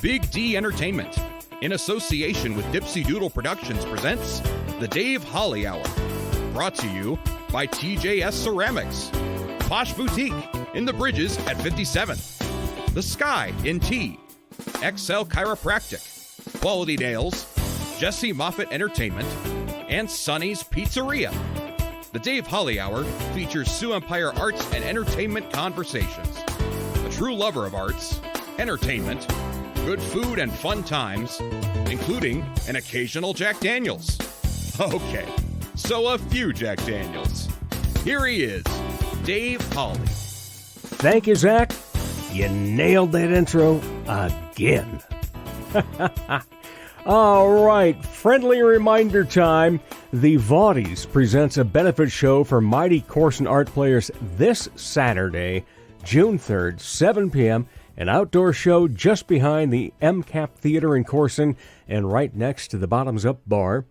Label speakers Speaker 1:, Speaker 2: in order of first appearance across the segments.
Speaker 1: Big D Entertainment, in association with Dipsy Doodle Productions, presents The Dave Holly Hour. Brought to you by TJS Ceramics, Posh Boutique in the Bridges at 57th, The Sky in T, XL Chiropractic, Quality Nails, Jesse Moffitt Entertainment, and Sonny's Pizzeria. The Dave Holly Hour features Sioux Empire arts and entertainment conversations. A true lover of arts, entertainment, good food, and fun times, including an occasional Jack Daniels. Okay, so a few Jack Daniels. Here he is, Dave Holly.
Speaker 2: Thank you, Zach. You nailed that intro again. All right, friendly reminder time. The Vaudies presents a benefit show for Mighty Corson Art Players this Saturday, June 3rd, 7 p.m., an outdoor show just behind the MCAP Theater in Corson and right next to the Bottoms Up Bar.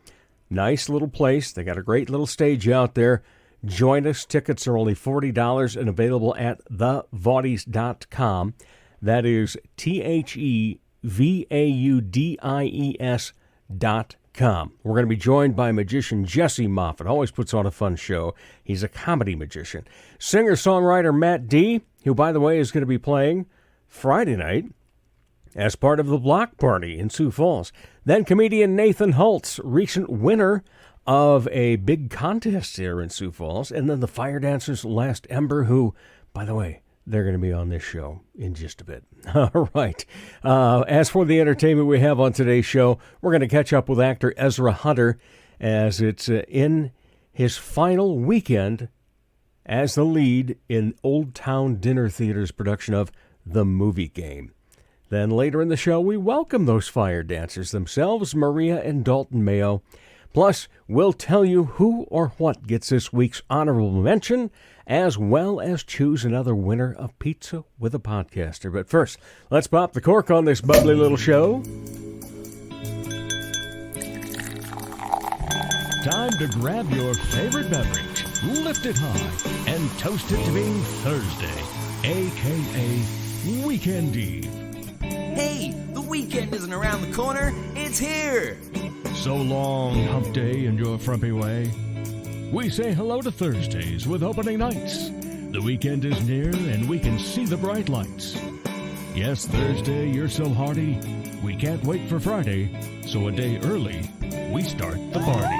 Speaker 2: Nice little place. They got a great little stage out there. Join us. Tickets are only $40 and available at thevaudies.com. That is THEVAUDIES.com. We're going to be joined by magician Jesse Moffitt. Always puts on a fun show. He's a comedy magician. Singer-songwriter Matt D., who, by the way, is going to be playing Friday night as part of the Block Party in Sioux Falls. Then comedian Nathan Holtz, recent winner of a big contest here in Sioux Falls. And then the fire dancers Last Ember, who, by the way, they're going to be on this show in just a bit. All right. As for the entertainment we have on today's show, we're going to catch up with actor Ezra Hunter as it's in his final weekend as the lead in Olde Towne Dinner Theatre's production of The Movie Game. Then later in the show, we welcome those fire dancers themselves, Maria and Dalton Mayo. Plus, we'll tell you who or what gets this week's honorable mention, as well as choose another winner of Pizza with a Podcaster. But first, let's pop the cork on this bubbly little show.
Speaker 3: Time to grab your favorite beverage, lift it high, and toast it to being Thursday, a.k.a. Weekend Eve.
Speaker 4: Hey, the weekend isn't around the corner, it's here!
Speaker 3: So long, hump day and your frumpy way. We say hello to Thursdays with opening nights. The weekend is near and we can see the bright lights. Yes, Thursday, you're so hearty, we can't wait for Friday, so a day early, we start the party.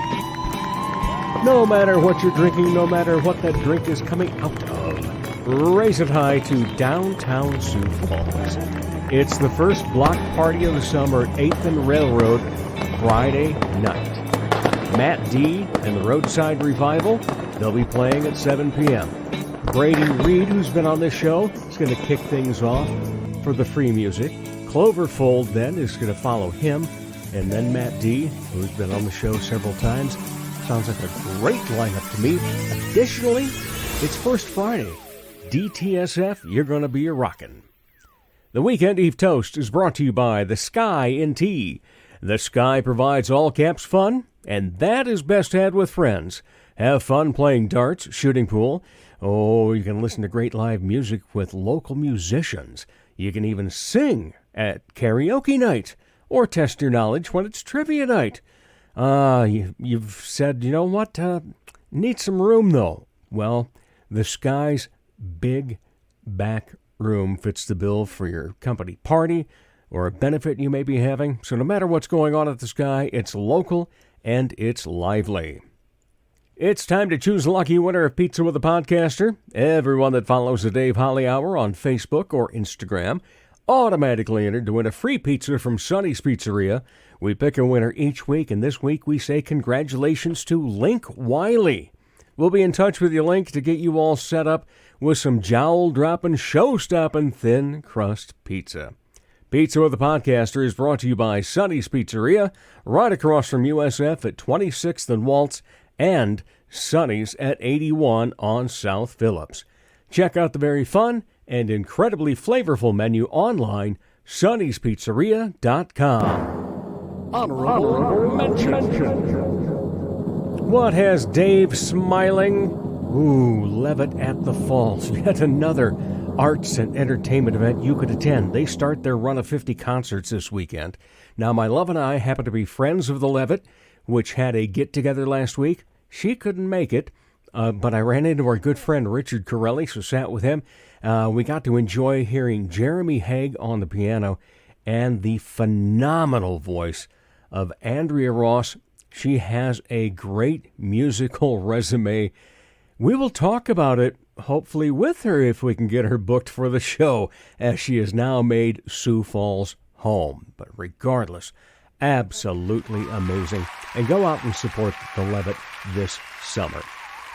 Speaker 2: No matter what you're drinking, no matter what that drink is coming out of, raise it high to downtown Sioux Falls. It's the first block party of the summer at 8th and Railroad, Friday night. Matt D. and the Roadside Revival, they'll be playing at 7 p.m. Brady Reed, who's been on this show, is going to kick things off for the free music. Cloverfold then is going to follow him, and then Matt D., who's been on the show several times. Sounds like a great lineup to me. Additionally, it's First Friday. DTSF, you're going to be a rockin'. The Weekend Eve Toast is brought to you by The Sky in Tea. The Sky provides all-caps fun, and that is best had with friends. Have fun playing darts, shooting pool. Oh, you can listen to great live music with local musicians. You can even sing at karaoke night or test your knowledge when it's trivia night. You've said, you know what, need some room, though. Well, The Sky's big back room fits the bill for your company party or a benefit you may be having. So no matter what's going on at the Sky, it's local and it's lively. It's time to choose a lucky winner of Pizza with a Podcaster. Everyone that follows the Dave Holly Hour on Facebook or Instagram automatically entered to win a free pizza from Sonny's Pizzeria. We pick a winner each week, and this week we say congratulations to Link Wiley. We'll be in touch with you, Link, to get you all set up with some jowl-dropping, show-stopping thin crust pizza. Pizza with the Podcaster is brought to you by Sonny's Pizzeria, right across from USF at 26th and Waltz, and Sonny's at 81 on South Phillips. Check out the very fun and incredibly flavorful menu online, sonnyspizzeria.com. Honorable mention. What has Dave smiling? Ooh, Levitt at the Falls. Yet another arts and entertainment event you could attend. They start their run of 50 concerts this weekend. Now, my love and I happen to be friends of the Levitt, which had a get-together last week. She couldn't make it, but I ran into our good friend Richard Corelli, so sat with him. We got to enjoy hearing Jeremy Haig on the piano and the phenomenal voice of Andrea Ross. She has a great musical resume. We will talk about it, hopefully with her, if we can get her booked for the show, as she has now made Sioux Falls home. But regardless, absolutely amazing. And go out and support the Levitt this summer.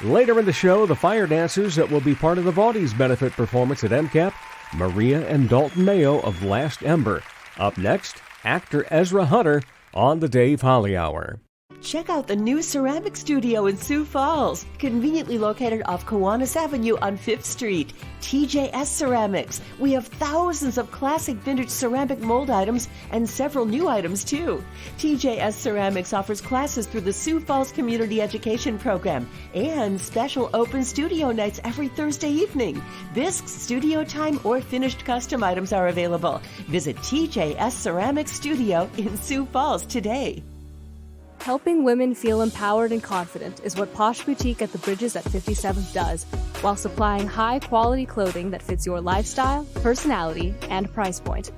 Speaker 2: Later in the show, the fire dancers that will be part of the Vaudies benefit performance at MCAP, Maria and Dalton Mayo of Last Ember. Up next, actor Ezra Hunter on the Dave Holly Hour.
Speaker 5: Check out the new ceramic studio in Sioux Falls, conveniently located off Kiwanis Avenue on 5th Street. TJS Ceramics. We have thousands of classic vintage ceramic mold items and several new items too. TJS Ceramics offers classes through the Sioux Falls Community Education Program and special open studio nights every Thursday evening. Bisques, studio time, or finished custom items are available. Visit TJS Ceramics Studio in Sioux Falls today.
Speaker 6: Helping women feel empowered and confident is what Posh Boutique at the Bridges at 57th does, while supplying high-quality clothing that fits your lifestyle, personality, and price point.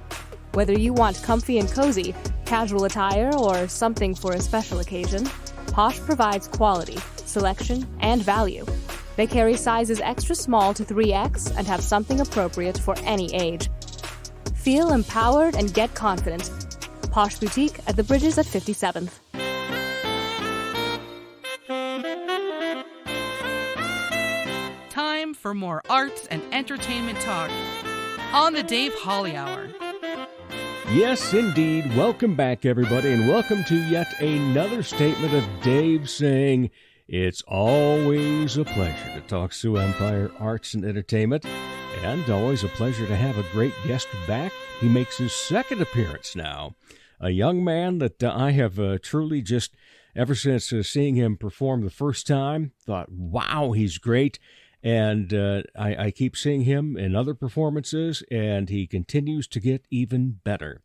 Speaker 6: Whether you want comfy and cozy, casual attire, or something for a special occasion, Posh provides quality, selection, and value. They carry sizes extra small to 3X and have something appropriate for any age. Feel empowered and get confident. Posh Boutique at the Bridges at 57th.
Speaker 7: Time for more arts and entertainment talk on the Dave Holly Hour.
Speaker 2: Yes, indeed. Welcome back, everybody, and welcome to yet another statement of Dave saying it's always a pleasure to talk Sioux Empire arts and entertainment, and always a pleasure to have a great guest back. He makes his second appearance now. A young man that I have truly just, ever since seeing him perform the first time, thought, wow, he's great. And I keep seeing him in other performances, and he continues to get even better.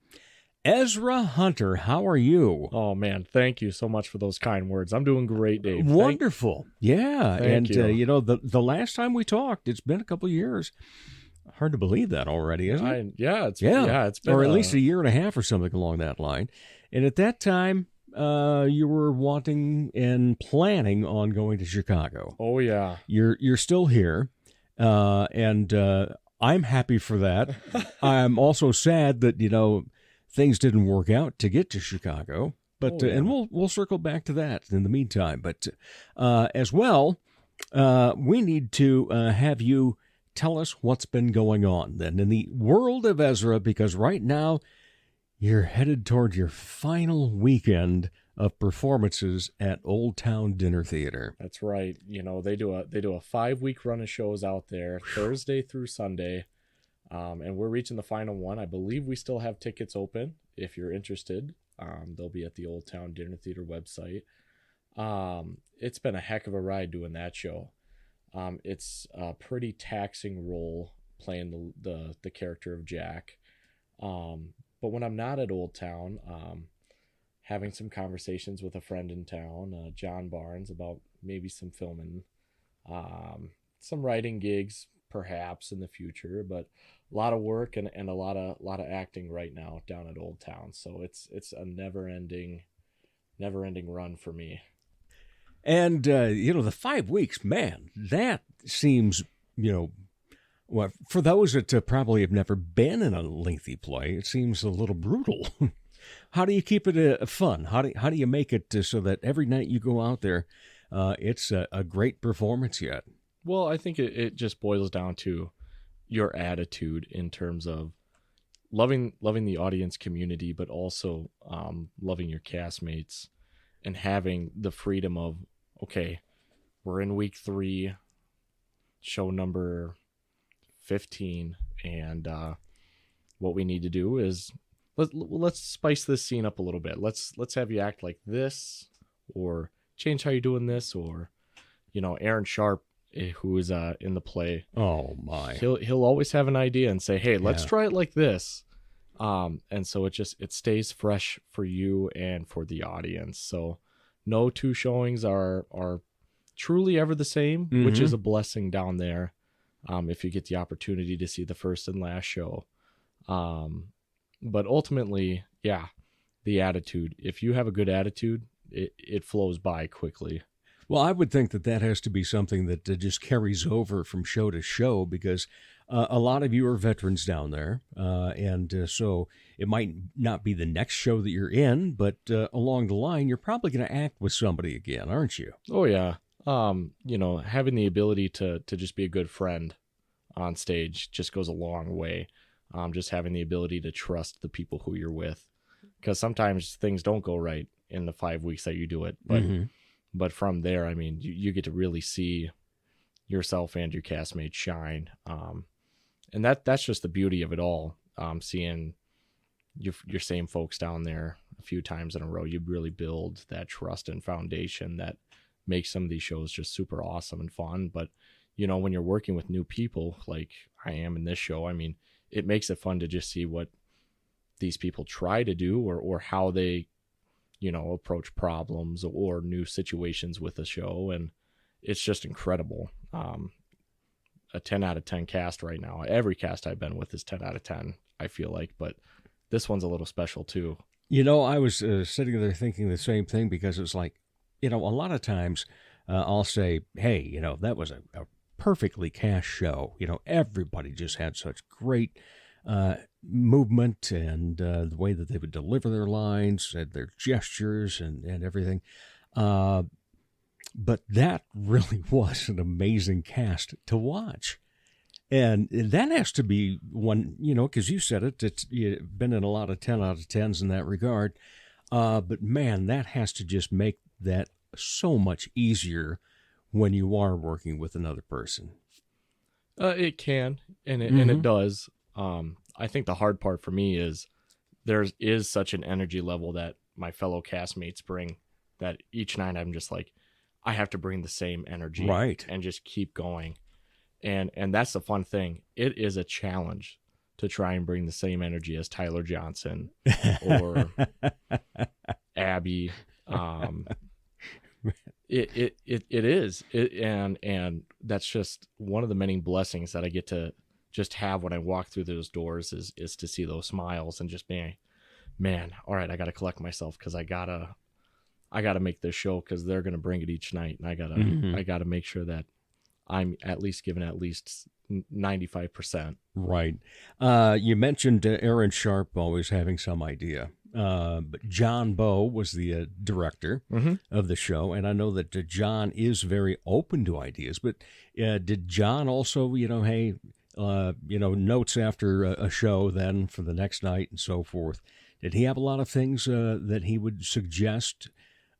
Speaker 2: Ezra Hunter, how are you?
Speaker 8: Oh, man, thank you so much for those kind words. I'm doing great, Dave.
Speaker 2: Wonderful. Yeah.
Speaker 8: Thank you.
Speaker 2: You know, the last time we talked, it's been a couple of years. Hard to believe that already, isn't it?
Speaker 8: It's been
Speaker 2: or at least a year and a half or something along that line. And at that time, you were wanting and planning on going to Chicago.
Speaker 8: Oh, yeah.
Speaker 2: You're still here, and I'm happy for that. I'm also sad that, things didn't work out to get to Chicago, but and we'll circle back to that in the meantime. But as well, we need to have you tell us what's been going on then in the world of Ezra, because right now you're headed toward your final weekend of performances at Olde Towne Dinner Theatre.
Speaker 8: That's right. They do a 5-week run of shows out there, Thursday through Sunday, and we're reaching the final one. I believe we still have tickets open. If you're interested, they'll be at the Olde Towne Dinner Theatre website. It's been a heck of a ride doing that show. It's a pretty taxing role playing the character of Jack. But when I'm not at Olde Towne, having some conversations with a friend in town, John Barnes, about maybe some filming, some writing gigs perhaps in the future, but a lot of work and a lot of acting right now down at Olde Towne. So it's a never ending run for me.
Speaker 2: And the 5 weeks, man, that seems, well, for those that probably have never been in a lengthy play, it seems a little brutal. How do you keep it fun? How do you make it so that every night you go out there, it's a great performance yet?
Speaker 8: Well, I think it just boils down to your attitude in terms of loving the audience community, but also loving your castmates and having the freedom of, okay, we're in week 3, show number 15, and what we need to do is let's spice this scene up a little bit. Let's have you act like this, or change how you're doing this, or Aaron Sharp who is in the play.
Speaker 2: Oh my!
Speaker 8: He'll always have an idea and say, "Hey, let's try it like this," and so it stays fresh for you and for the audience. So no two showings are truly ever the same, which is a blessing down there. If you get the opportunity to see the first and last show, but ultimately, yeah, the attitude. If you have a good attitude, it flows by quickly.
Speaker 2: Well, I would think that has to be something that just carries over from show to show, because a lot of you are veterans down there, and so it might not be the next show that you're in, but along the line, you're probably going to act with somebody again, aren't you?
Speaker 8: Oh, yeah. Having the ability to just be a good friend on stage just goes a long way. Just having the ability to trust the people who you're with, because sometimes things don't go right in the 5 weeks that you do it, but from there, I mean, you get to really see yourself and your castmates shine. And that's just the beauty of it all. Seeing your same folks down there a few times in a row, you really build that trust and foundation that makes some of these shows just super awesome and fun. But, when you're working with new people, like I am in this show, I mean, it makes it fun to just see what these people try to do or how they, approach problems or new situations with the show. And it's just incredible. A 10 out of 10 cast right now. Every cast I've been with is 10 out of 10, I feel like, but this one's a little special too.
Speaker 2: I was sitting there thinking the same thing, because it's like, a lot of times I'll say, hey, that was a perfectly cast show. Everybody just had such great movement, and the way that they would deliver their lines and their gestures and everything. But that really was an amazing cast to watch. And that has to be one, because you said it, you've been in a lot of 10 out of 10s in that regard. But man, that has to just make that so much easier when you are working with another person.
Speaker 8: It can, and it does. I think the hard part for me is there is such an energy level that my fellow castmates bring that each night I'm just like, I have to bring the same energy,
Speaker 2: right,
Speaker 8: and just keep going. And that's the fun thing. It is a challenge to try and bring the same energy as Tyler Johnson or Abby. It is. And that's just one of the many blessings that I get to just have when I walk through those doors is to see those smiles and just being, man, all right, I got to collect myself, because I gotta make this show, because they're gonna bring it each night, and I gotta make sure that I'm at least given at least 95%.
Speaker 2: Right. You mentioned Aaron Sharp always having some idea. But John Bowe was the director of the show, and I know that John is very open to ideas. But did John also, hey, notes after a show then for the next night and so forth? Did he have a lot of things that he would suggest?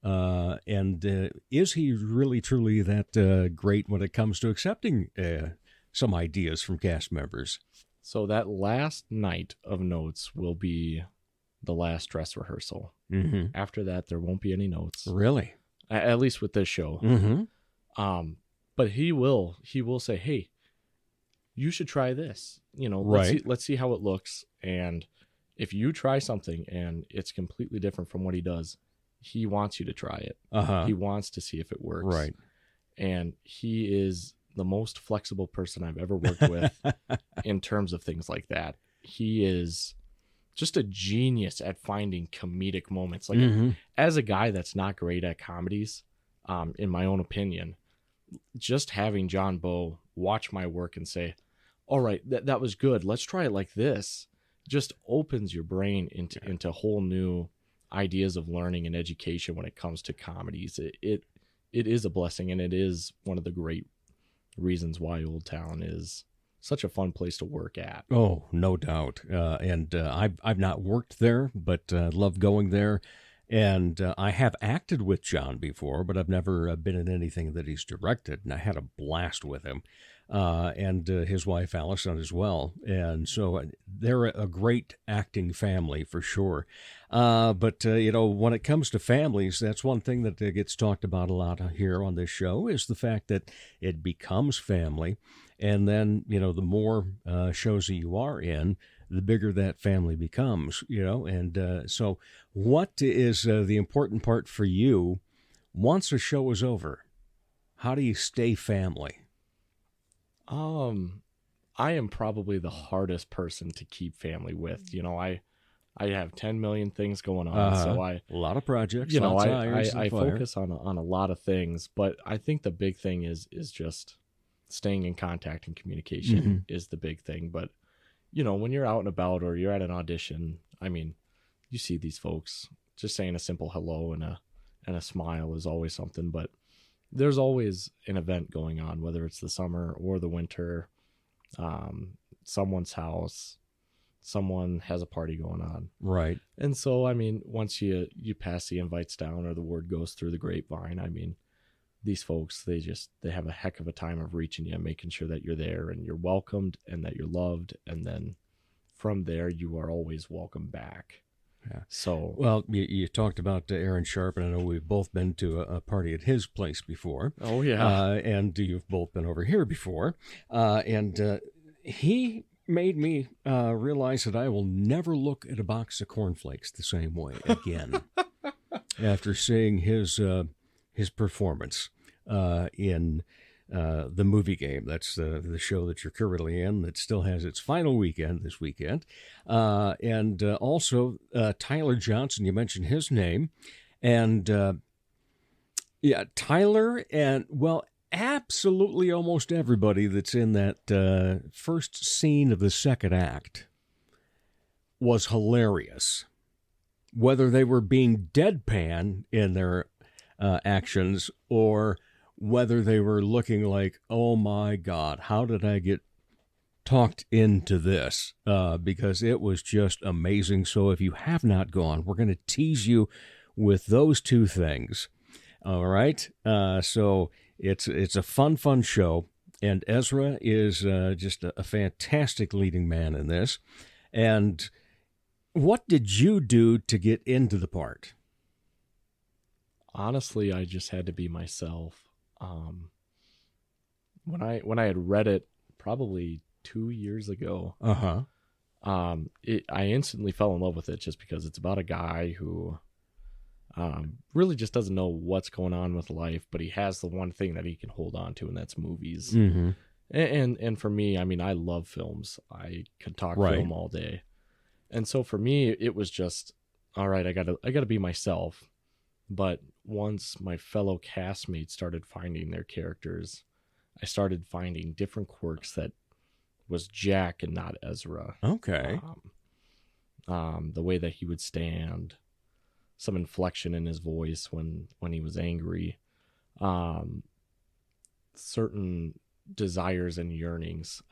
Speaker 2: And is he really truly that great when it comes to accepting some ideas from cast members?
Speaker 8: So that last night of notes will be the last dress rehearsal. After that, there won't be any notes.
Speaker 2: Really?
Speaker 8: At least with this show. But he will say, hey, you should try this.
Speaker 2: Right.
Speaker 8: Let's see how it looks. And if you try something and it's completely different from what he does, he wants you to try it. He wants to see if it works.
Speaker 2: Right.
Speaker 8: And he is the most flexible person I've ever worked with in terms of things like that. He is just a genius at finding comedic moments. Like as a guy that's not great at comedies, in my own opinion, just having John Bowe watch my work and say, all right, that was good, let's try it like this, just opens your brain into whole new ideas of learning and education when it comes to comedies. It is a blessing, and it is one of the great reasons why Olde Towne is such a fun place to work at.
Speaker 2: Oh, no doubt. And I've not worked there, but love going there. And I have acted with John before, but I've never been in anything that he's directed. And I had a blast with him, and his wife Allison as well. And so they're a great acting family for sure. But when it comes to families, that's one thing that gets talked about a lot here on this show is the fact that it becomes family. And then, the more shows that you are in, the bigger that family becomes, And so what is the important part for you once a show is over? How do you stay family?
Speaker 8: I am probably the hardest person to keep family with. I have 10 million things going on, so a
Speaker 2: lot of projects.
Speaker 8: I focus on a lot of things, but I think the big thing is just staying in contact and communication is the big thing. But when you're out and about or you're at an audition, you see these folks. Just saying a simple hello and a smile is always something. But there's always an event going on, whether it's the summer or the winter. Someone's house, someone has a party going on.
Speaker 2: Right.
Speaker 8: And so, once you pass the invites down or the word goes through the grapevine, these folks, they have a heck of a time of reaching you, making sure that you're there and you're welcomed and that you're loved. And then from there, you are always welcome back.
Speaker 2: Yeah.
Speaker 8: So,
Speaker 2: well, you talked about Aaron Sharp, and I know we've both been to a party at his place before.
Speaker 8: Oh, yeah.
Speaker 2: And you've both been over here before. And he made me realize that I will never look at a box of cornflakes the same way again after seeing his performance in The Movie Game. That's the show that you're currently in that still has its final weekend this weekend. And also Tyler Johnson, you mentioned his name. And Tyler and, absolutely almost everybody that's in that first scene of the second act was hilarious. Whether they were being deadpan in their actions or whether they were looking like, oh my God, how did I get talked into this? Because it was just amazing. So if you have not gone, we're going to tease you with those two things. All right. So it's a fun show. And Ezra is just a fantastic leading man in this. And what did you do to get into the part?
Speaker 8: Honestly, I just had to be myself. When I had read it probably 2 years ago, I instantly fell in love with it just because it's about a guy who really just doesn't know what's going on with life, but he has the one thing that he can hold on to, and that's movies.
Speaker 2: Mm-hmm.
Speaker 8: And for me, I love films. I could talk film all day. And so for me, it was just, all right, I gotta be myself. But once my fellow castmates started finding their characters, I started finding different quirks that was Jack and not Ezra.
Speaker 2: Okay.
Speaker 8: The way that he would stand, some inflection in his voice when he was angry, certain desires and yearnings.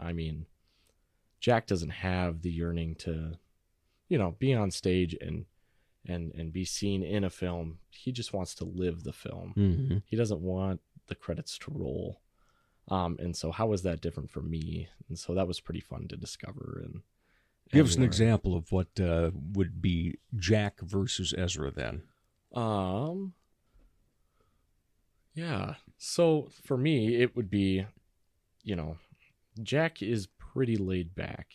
Speaker 8: Jack doesn't have the yearning to, be on stage and be seen in a film. He just wants to live the film.
Speaker 2: Mm-hmm.
Speaker 8: He doesn't want the credits to roll. And so how was that different for me? And so that was pretty fun to discover. And
Speaker 2: give us an example of what would be Jack versus Ezra then.
Speaker 8: Yeah. So for me, it would be, Jack is pretty laid back.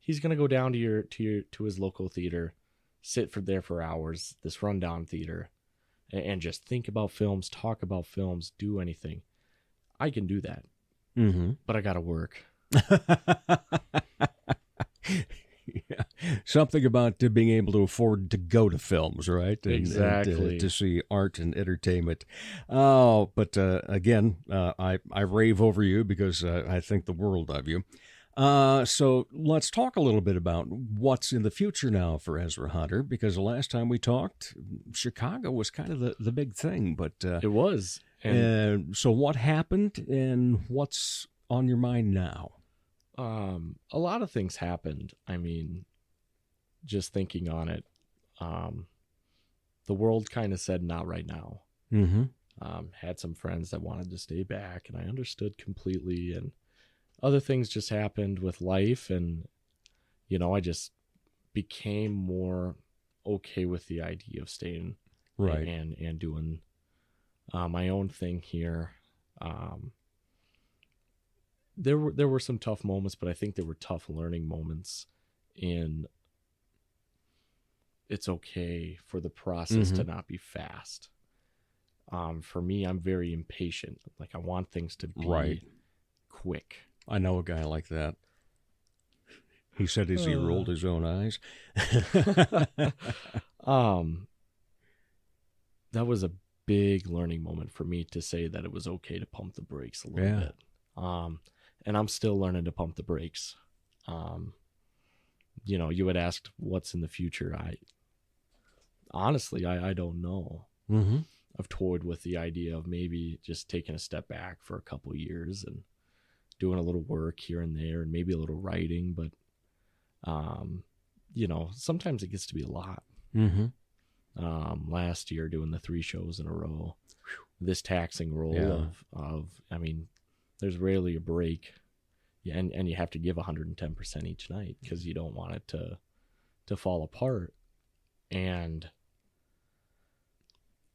Speaker 8: He's going to go down to his local theater, sit there for hours, this rundown theater, and just think about films, talk about films, do anything. I can do that, but I got to work.
Speaker 2: Yeah. Something about being able to afford to go to films, right?
Speaker 8: Exactly.
Speaker 2: And to see art and entertainment. Oh, but again, I rave over you because I think the world of you. So let's talk a little bit about what's in the future now for Ezra Hunter, because the last time we talked, Chicago was kind of the big thing, but
Speaker 8: it was.
Speaker 2: And so what happened and what's on your mind now?
Speaker 8: A lot of things happened. Just thinking on it, the world kind of said not right now.
Speaker 2: Mm-hmm.
Speaker 8: Had some friends that wanted to stay back, and I understood completely. And other things just happened with life, and I just became more okay with the idea of staying
Speaker 2: Right.
Speaker 8: and doing my own thing here. There were some tough moments, but I think there were tough learning moments in it's okay for the process to not be fast. For me, I'm very impatient. Like I want things to be quick.
Speaker 2: I know a guy like that. He said as he rolled his own eyes.
Speaker 8: That was a big learning moment for me to say that it was okay to pump the brakes a little bit. And I'm still learning to pump the brakes. You had asked what's in the future. Honestly, I don't know.
Speaker 2: Mm-hmm.
Speaker 8: I've toyed with the idea of maybe just taking a step back for a couple of years and doing a little work here and there and maybe a little writing. But, sometimes it gets to be a lot.
Speaker 2: Mm-hmm.
Speaker 8: Last year doing the 3 shows in a row, this taxing role of there's rarely a break. Yeah, and you have to give 110% each night because you don't want it to fall apart. And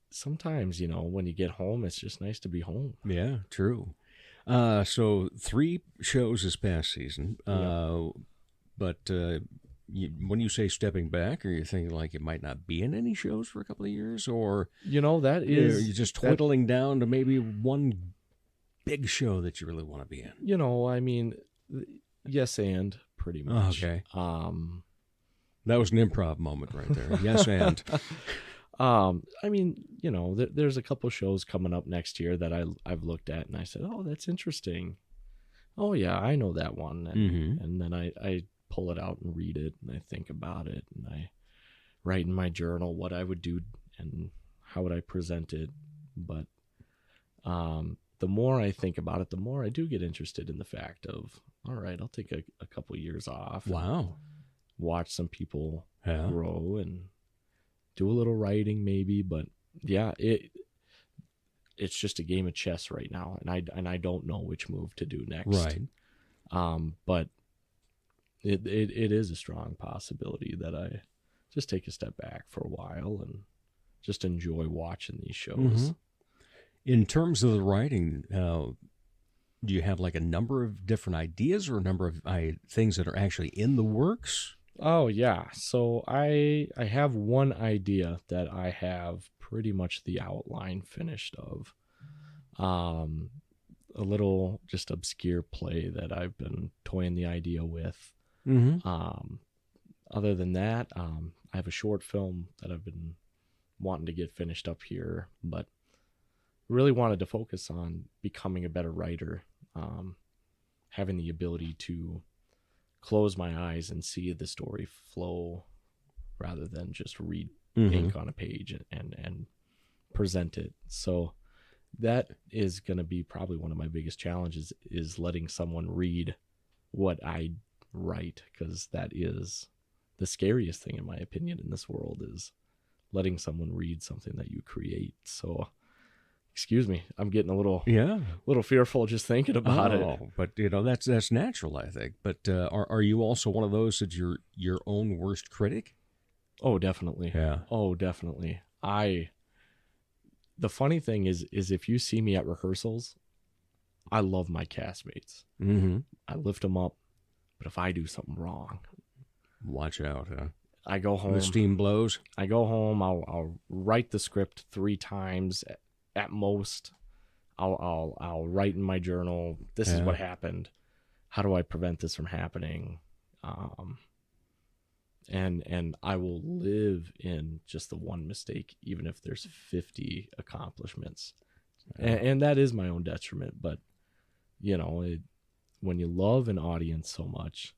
Speaker 8: sometimes, when you get home, it's just nice to be home.
Speaker 2: Yeah, true. So 3 shows this past season. But when you say stepping back, are you thinking like it might not be in any shows for a couple of years? Or,
Speaker 8: that is...
Speaker 2: You're just whittling down to maybe one big show that you really want to be in?
Speaker 8: Yes and, pretty much.
Speaker 2: Okay. That was an improv moment right there. Yes and.
Speaker 8: There's a couple shows coming up next year that I've looked at and I said, oh, that's interesting. Oh yeah, I know that one. And then I pull it out and read it and I think about it and I write in my journal what I would do and how would I present it. But the more I think about it, the more I do get interested in the fact of, all right, I'll take a couple years off.
Speaker 2: Wow.
Speaker 8: Watch some people grow and do a little writing maybe, but yeah, it's just a game of chess right now, and I don't know which move to do next.
Speaker 2: Right.
Speaker 8: But it is a strong possibility that I just take a step back for a while and just enjoy watching these shows.
Speaker 2: Mm-hmm. In terms of the writing, do you have like a number of different ideas or a number of things that are actually in the works?
Speaker 8: Oh, yeah. So I have one idea that I have pretty much the outline finished of. A little just obscure play that I've been toying the idea with.
Speaker 2: Mm-hmm.
Speaker 8: Other than that, I have a short film that I've been wanting to get finished up here, but really wanted to focus on becoming a better writer, having the ability to close my eyes and see the story flow rather than just read ink on a page and present it. So that is going to be probably one of my biggest challenges, is letting someone read what I write, because that is the scariest thing in my opinion in this world, is letting someone read something that you create. So excuse me, I'm getting a little fearful just thinking about it.
Speaker 2: But that's natural, I think. But are you also one of those that you're your own worst critic?
Speaker 8: Oh, definitely.
Speaker 2: Yeah.
Speaker 8: Oh, definitely. The funny thing is if you see me at rehearsals, I love my castmates.
Speaker 2: Mm-hmm.
Speaker 8: I lift them up, but if I do something wrong,
Speaker 2: watch out, huh?
Speaker 8: I go home.
Speaker 2: The steam blows.
Speaker 8: I go home. I'll write the script 3 times at most. I'll write in my journal, this is what happened. How do I prevent this from happening? And I will live in just the one mistake, even if there's 50 accomplishments. And that is my own detriment. But, when you love an audience so much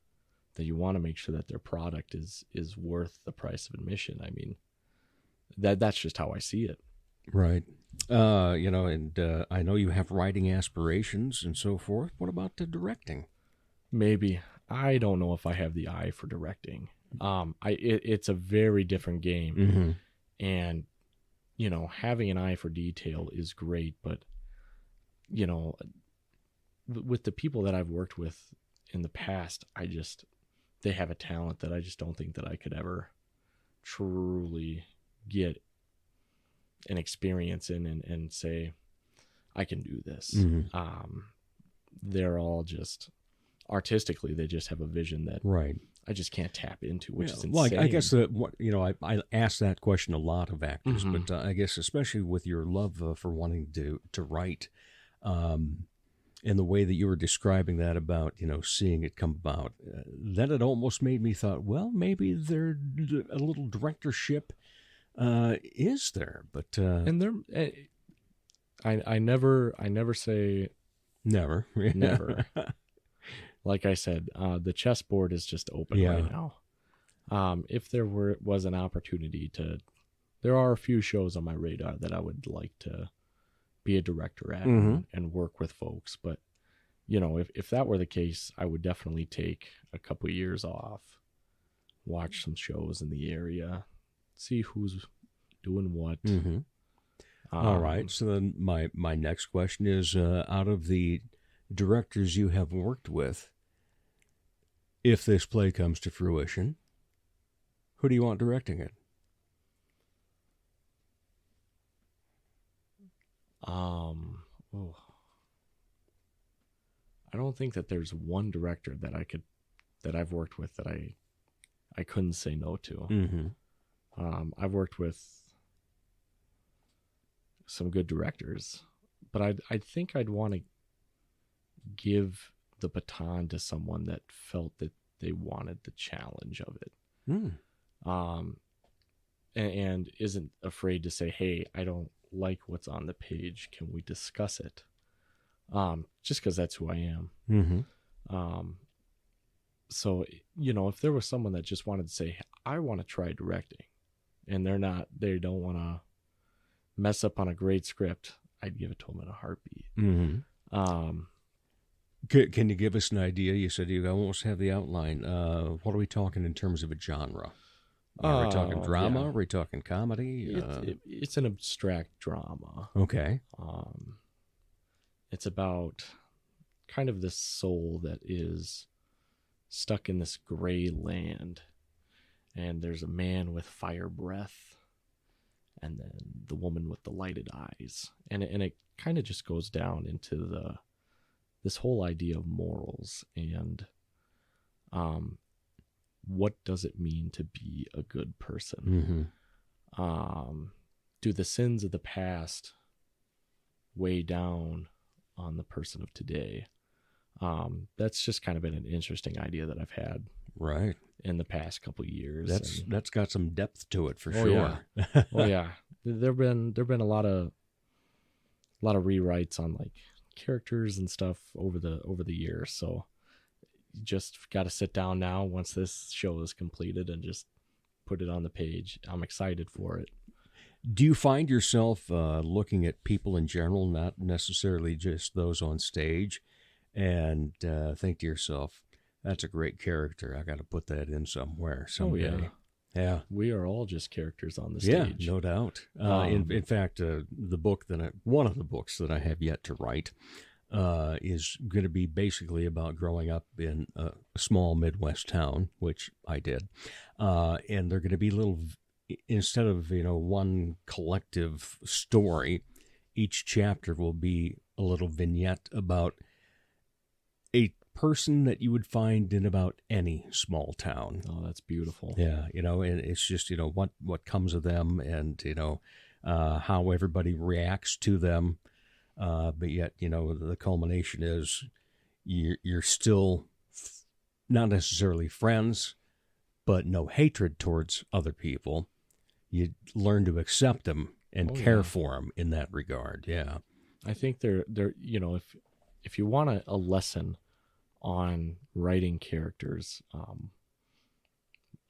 Speaker 8: that you want to make sure that their product is worth the price of admission, I mean, that's just how I see it.
Speaker 2: Right. And I know you have writing aspirations and so forth. What about the directing?
Speaker 8: Maybe. I don't know if I have the eye for directing. It's a very different game.
Speaker 2: Mm-hmm.
Speaker 8: And, having an eye for detail is great. But, with the people that I've worked with in the past, they have a talent that I just don't think that I could ever truly get an experience in and say, I can do this. They're all just artistically, they just have a vision that I just can't tap into, which is insane.
Speaker 2: Well, I guess I ask that question a lot of actors, but I guess especially with your love for wanting to write, and the way that you were describing that about seeing it come about, then it almost made me thought, well, maybe there a little directorship is there, but
Speaker 8: and there, I never say
Speaker 2: never.
Speaker 8: Like I said, the chessboard is just open right now. If there was an opportunity there are a few shows on my radar that I would like to be a director at and work with folks. But, if that were the case, I would definitely take a couple years off, watch some shows in the area, see who's doing what.
Speaker 2: All right. So then my next question is, out of the directors you have worked with, if this play comes to fruition, who do you want directing it?
Speaker 8: I don't think that there's one director that I've worked with that I couldn't say no to. I've worked with some good directors, but I think I'd want to give the baton to someone that felt that they wanted the challenge of it. And isn't afraid to say, hey, I don't like what's on the page. Can we discuss it? Just because that's who I am. So, if there was someone that just wanted to say, I want to try directing, and they don't want to mess up on a great script, I'd give it to them in a heartbeat.
Speaker 2: Can you give us an idea? You said you almost have the outline. What are we talking in terms of a genre? Are we talking drama? Are we talking comedy?
Speaker 8: It's an abstract drama.
Speaker 2: Okay.
Speaker 8: It's about kind of this soul that is stuck in this gray land, and there's a man with fire breath, and then the woman with the lighted eyes, and it kind of just goes down into this whole idea of morals and what does it mean to be a good person? Do the sins of the past weigh down on the person of today? That's just kind of been an interesting idea that I've had in the past couple of years.
Speaker 2: That's got some depth to it for sure.
Speaker 8: Yeah. There've been a lot of rewrites on like characters and stuff over the years. So you just got to sit down now once this show is completed and just put it on the page. I'm excited for it.
Speaker 2: Do you find yourself looking at people in general, not necessarily just those on stage, and think to yourself, that's a great character. I got to put that in somewhere someday.
Speaker 8: Oh,
Speaker 2: yeah.
Speaker 8: We are all just characters on the stage.
Speaker 2: Yeah, no doubt. In fact, one of the books that I have yet to write is going to be basically about growing up in a small Midwest town, which I did. And they're going to be instead of, one collective story, each chapter will be a little vignette about a person that you would find in about any small town.
Speaker 8: Oh, that's beautiful.
Speaker 2: Yeah, and it's just, what comes of them and, how everybody reacts to them. But yet, the culmination is you're still not necessarily friends, but no hatred towards other people. You learn to accept them and care for them in that regard. Yeah.
Speaker 8: I think they're if you want a lesson on writing characters,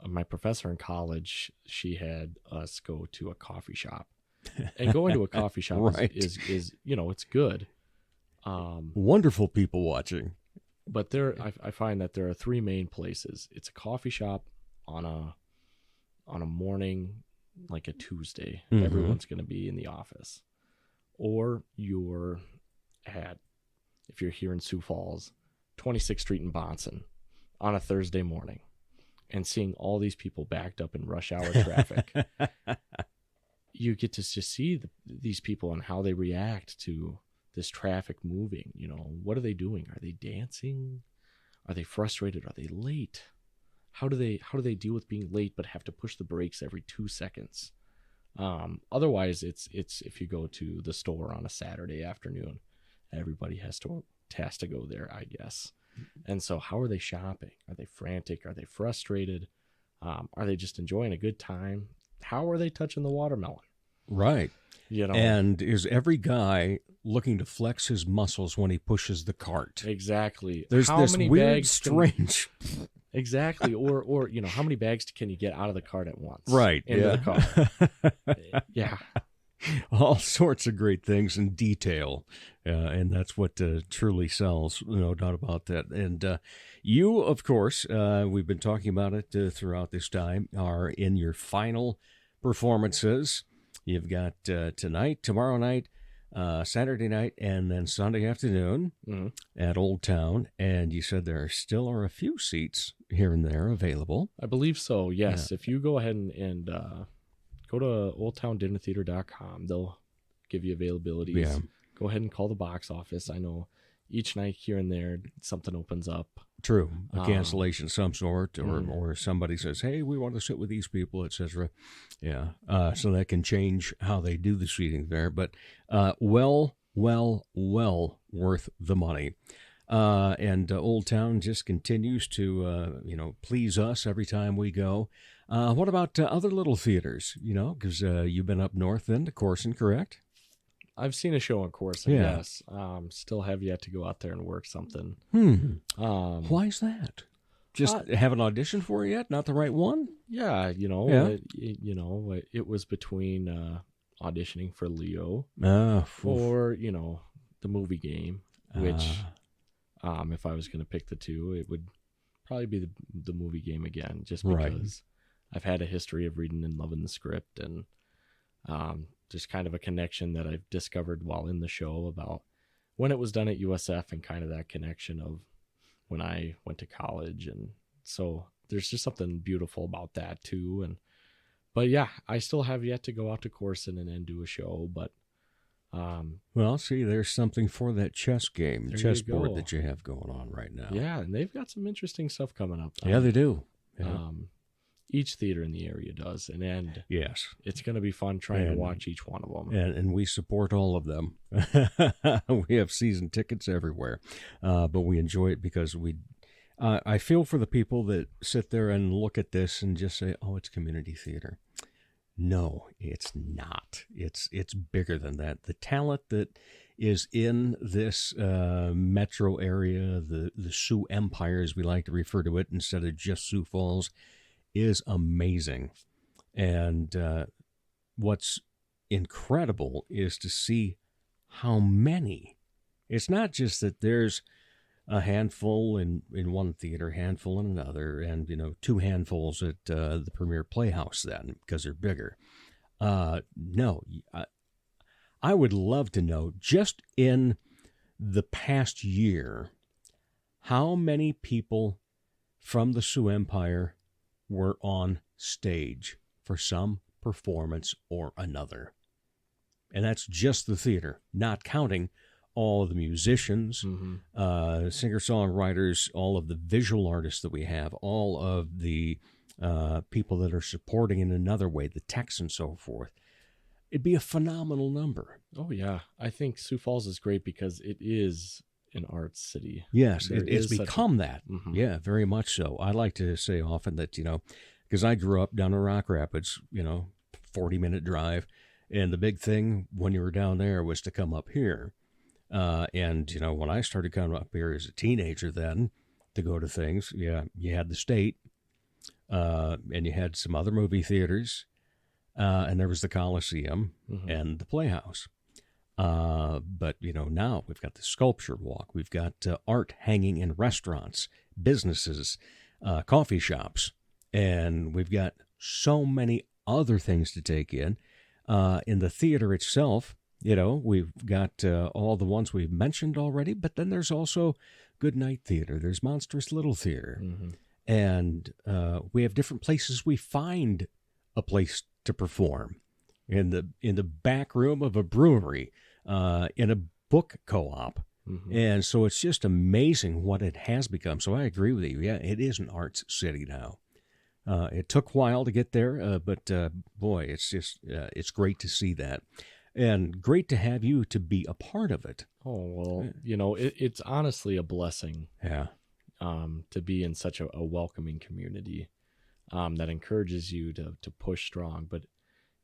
Speaker 8: my professor in college, she had us go to a coffee shop, and going to a coffee shop is it's good.
Speaker 2: Wonderful people watching.
Speaker 8: But I find that there are three main places. It's a coffee shop on a morning, like a Tuesday.
Speaker 2: Mm-hmm.
Speaker 8: Everyone's going to be in the office. Or if you're here in Sioux Falls, 26th Street in Bonson on a Thursday morning. and seeing all these people backed up in rush hour traffic, you get to just see these people and how they react to this traffic moving. You know, what are they doing? Are they dancing? Are they frustrated? Are they late? How do they deal with being late but have to push the brakes every 2 seconds? Otherwise, it's if you go to the store on a Saturday afternoon, everybody has to go there, I guess. And so how are they shopping? Are they frantic? Are they frustrated? Are they just enjoying a good time? How are they touching the watermelon?
Speaker 2: Right.
Speaker 8: You know,
Speaker 2: and is every guy looking to flex his muscles when he pushes the cart?
Speaker 8: Exactly.
Speaker 2: There's
Speaker 8: how
Speaker 2: this
Speaker 8: many
Speaker 2: weird,
Speaker 8: bags
Speaker 2: strange...
Speaker 8: Exactly. Or you know, how many bags can you get out of the cart at once?
Speaker 2: Right.
Speaker 8: Into the car. Yeah.
Speaker 2: All sorts of great things in detail. And that's what truly sells, no doubt about that. And you, of course, we've been talking about it throughout this time, are in your final performances. You've got tonight, tomorrow night, Saturday night, and then Sunday afternoon at Olde Towne. And you said there still are a few seats here and there available.
Speaker 8: I believe so, yes. Yeah. If you go ahead and go to oldtowndinnertheatre.com, they'll give you availabilities.
Speaker 2: Yeah.
Speaker 8: Go ahead and call the box office. I know each night here and there something opens up.
Speaker 2: True. A cancellation of some sort, or somebody says, hey, we want to sit with these people, etc. Yeah. So that can change how they do the seating there. But well worth the money. And Olde Towne just continues to, please us every time we go. What about other little theaters, because you've been up north then to Corson, correct?
Speaker 8: I've seen a show in Corson,
Speaker 2: yeah.
Speaker 8: Yes. Still have yet to go out there and work something.
Speaker 2: Why is that? Just haven't auditioned for it yet? Not the right one?
Speaker 8: Yeah, it was between auditioning for Leo or, the movie game, which if I was going to pick the two, it would probably be the movie game again, just because I've had a history of reading and loving the script, and just kind of a connection that I've discovered while in the show about when it was done at USF and kind of that connection of when I went to college. And so there's just something beautiful about that too. But yeah, I still have yet to go out to Corson and then do a show, but
Speaker 2: well, see, there's something for that chess game, chessboard that you have going on right now.
Speaker 8: Yeah, and they've got some interesting stuff coming up.
Speaker 2: Yeah, they do. Yeah.
Speaker 8: Each theater in the area does, and
Speaker 2: yes,
Speaker 8: it's going to be fun trying to watch each one of them.
Speaker 2: And we support all of them. We have season tickets everywhere, but we enjoy it because I feel for the people that sit there and look at this and just say, "Oh, it's community theater." No, it's not. It's bigger than that. The talent that is in this metro area, the Sioux Empire, as we like to refer to it, instead of just Sioux Falls, is amazing. And what's incredible is to see how many. It's not just that there's a handful in one theater, handful in another, and 2 handfuls at the Premier Playhouse then, because they're bigger. No, I would love to know, just in the past year, how many people from the Sioux Empire were on stage for some performance or another. And that's just the theater, not counting all of the musicians, singer-songwriters, all of the visual artists that we have, all of the people that are supporting in another way, the techs and so forth. It'd be a phenomenal number.
Speaker 8: Oh, yeah. I think Sioux Falls is great because it is an arts city.
Speaker 2: Yes, it's become that. Yeah, very much so. I like to say often that, because I grew up down in Rock Rapids, 40-minute drive, and the big thing when you were down there was to come up here. And, when I started coming up here as a teenager then to go to things, you had the State, and you had some other movie theaters, and there was the Coliseum and the Playhouse. But, now we've got the Sculpture Walk. We've got art hanging in restaurants, businesses, coffee shops, and we've got so many other things to take in. In the theater itself, we've got all the ones we've mentioned already, but then there's also Good Night Theater. There's Monstrous Little Theater. And we have different places we find a place to perform. In the back room of a brewery, in a book co-op. Mm-hmm. And so it's just amazing what it has become. So I agree with you. Yeah, it is an arts city now. It took a while to get there, but boy, it's just it's great to see that. And great to have you to be a part of it.
Speaker 8: Oh, well, it's honestly a blessing.
Speaker 2: Yeah.
Speaker 8: To be in such a welcoming community that encourages you to push strong. But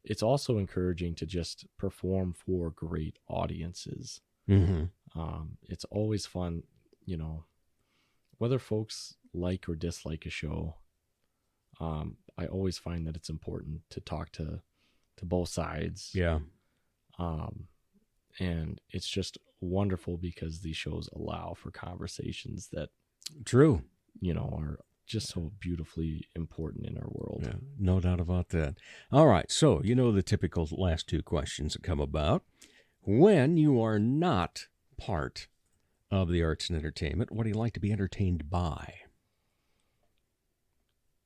Speaker 8: it's also encouraging to just perform for great audiences.
Speaker 2: Mm-hmm.
Speaker 8: It's always fun, whether folks like or dislike a show. I always find that it's important to talk to both sides.
Speaker 2: Yeah.
Speaker 8: And it's just wonderful because these shows allow for conversations that
Speaker 2: True.
Speaker 8: Are just so beautifully important in our world.
Speaker 2: Yeah, no doubt about that. All right, so the typical last two questions that come about. When you are not part of the arts and entertainment, what do you like to be entertained by?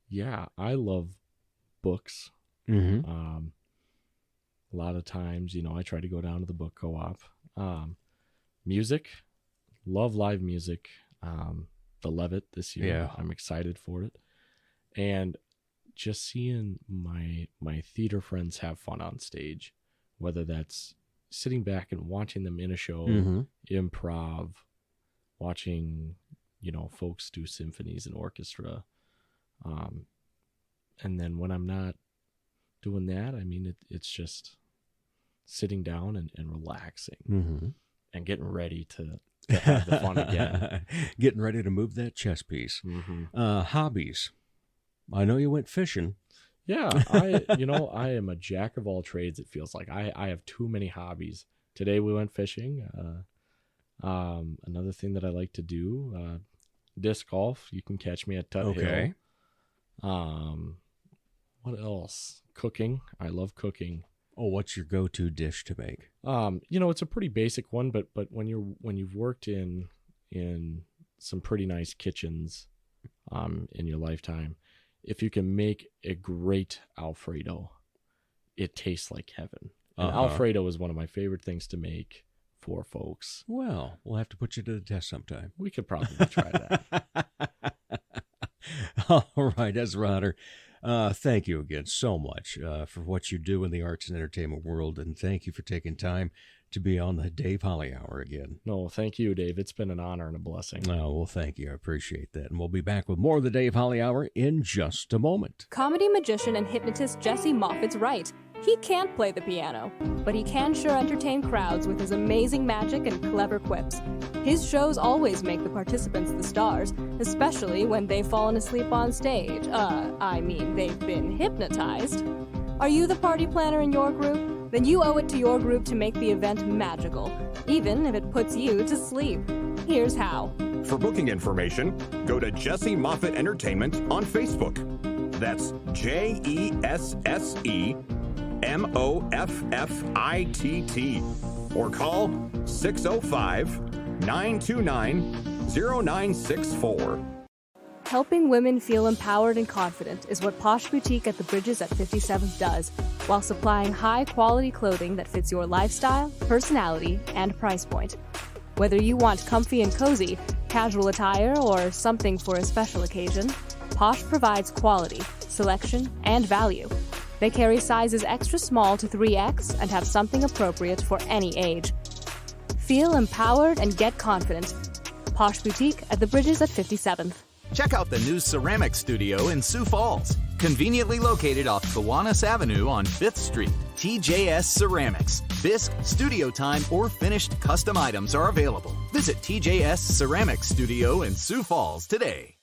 Speaker 8: Yeah, I love books.
Speaker 2: Mm-hmm.
Speaker 8: A lot of times, I try to go down to the book co-op. Music, love live music. The Levitt this year.
Speaker 2: Yeah.
Speaker 8: I'm excited for it. And just seeing my theater friends have fun on stage, whether that's sitting back and watching them in a show,
Speaker 2: mm-hmm.
Speaker 8: improv, watching, folks do symphonies and orchestra. And then when I'm not doing that, it's just sitting down and relaxing
Speaker 2: mm-hmm.
Speaker 8: and getting ready to have the fun again.
Speaker 2: Getting ready to move that chess piece.
Speaker 8: Mm-hmm.
Speaker 2: Hobbies. I know you went fishing.
Speaker 8: Yeah, I am a jack of all trades. It feels like I have too many hobbies. Today we went fishing. Another thing that I like to do, disc golf. You can catch me at Tut
Speaker 2: Okay.
Speaker 8: Hill. What else? Cooking. I love cooking.
Speaker 2: Oh, what's your go-to dish to make?
Speaker 8: It's a pretty basic one, but when you've worked in some pretty nice kitchens, in your lifetime, if you can make a great Alfredo, it tastes like heaven. And Alfredo is one of my favorite things to make for folks.
Speaker 2: Well, we'll have to put you to the test sometime.
Speaker 8: We could probably try that.
Speaker 2: All right, Ezra Hunter. Thank you again so much for what you do in the arts and entertainment world, and thank you for taking time to be on the Dave Holly Hour again.
Speaker 8: No, thank you, Dave. It's been an honor and a blessing.
Speaker 2: Oh, well, thank you. I appreciate that. And we'll be back with more of the Dave Holly Hour in just a moment.
Speaker 6: Comedy magician and hypnotist Jesse Moffat's right. He can't play the piano, but he can sure entertain crowds with his amazing magic and clever quips. His shows always make the participants the stars, especially when they've fallen asleep on stage. They've been hypnotized. Are you the party planner in your group? Then you owe it to your group to make the event magical, even if it puts you to sleep. Here's how.
Speaker 9: For booking information, go to Jesse Moffitt Entertainment on Facebook. That's JESSEMOFFITT. Or call 605-929-0964.
Speaker 6: Helping women feel empowered and confident is what Posh Boutique at the Bridges at 57th does, while supplying high-quality clothing that fits your lifestyle, personality, and price point. Whether you want comfy and cozy, casual attire, or something for a special occasion, Posh provides quality, selection, and value. They carry sizes extra small to 3X and have something appropriate for any age. Feel empowered and get confident. Posh Boutique at the Bridges at 57th.
Speaker 4: Check out the new ceramic studio in Sioux Falls, conveniently located off Kiwanis Avenue on 5th Street. TJS Ceramics. Bisque, studio time, or finished custom items are available. Visit TJS Ceramics Studio in Sioux Falls today.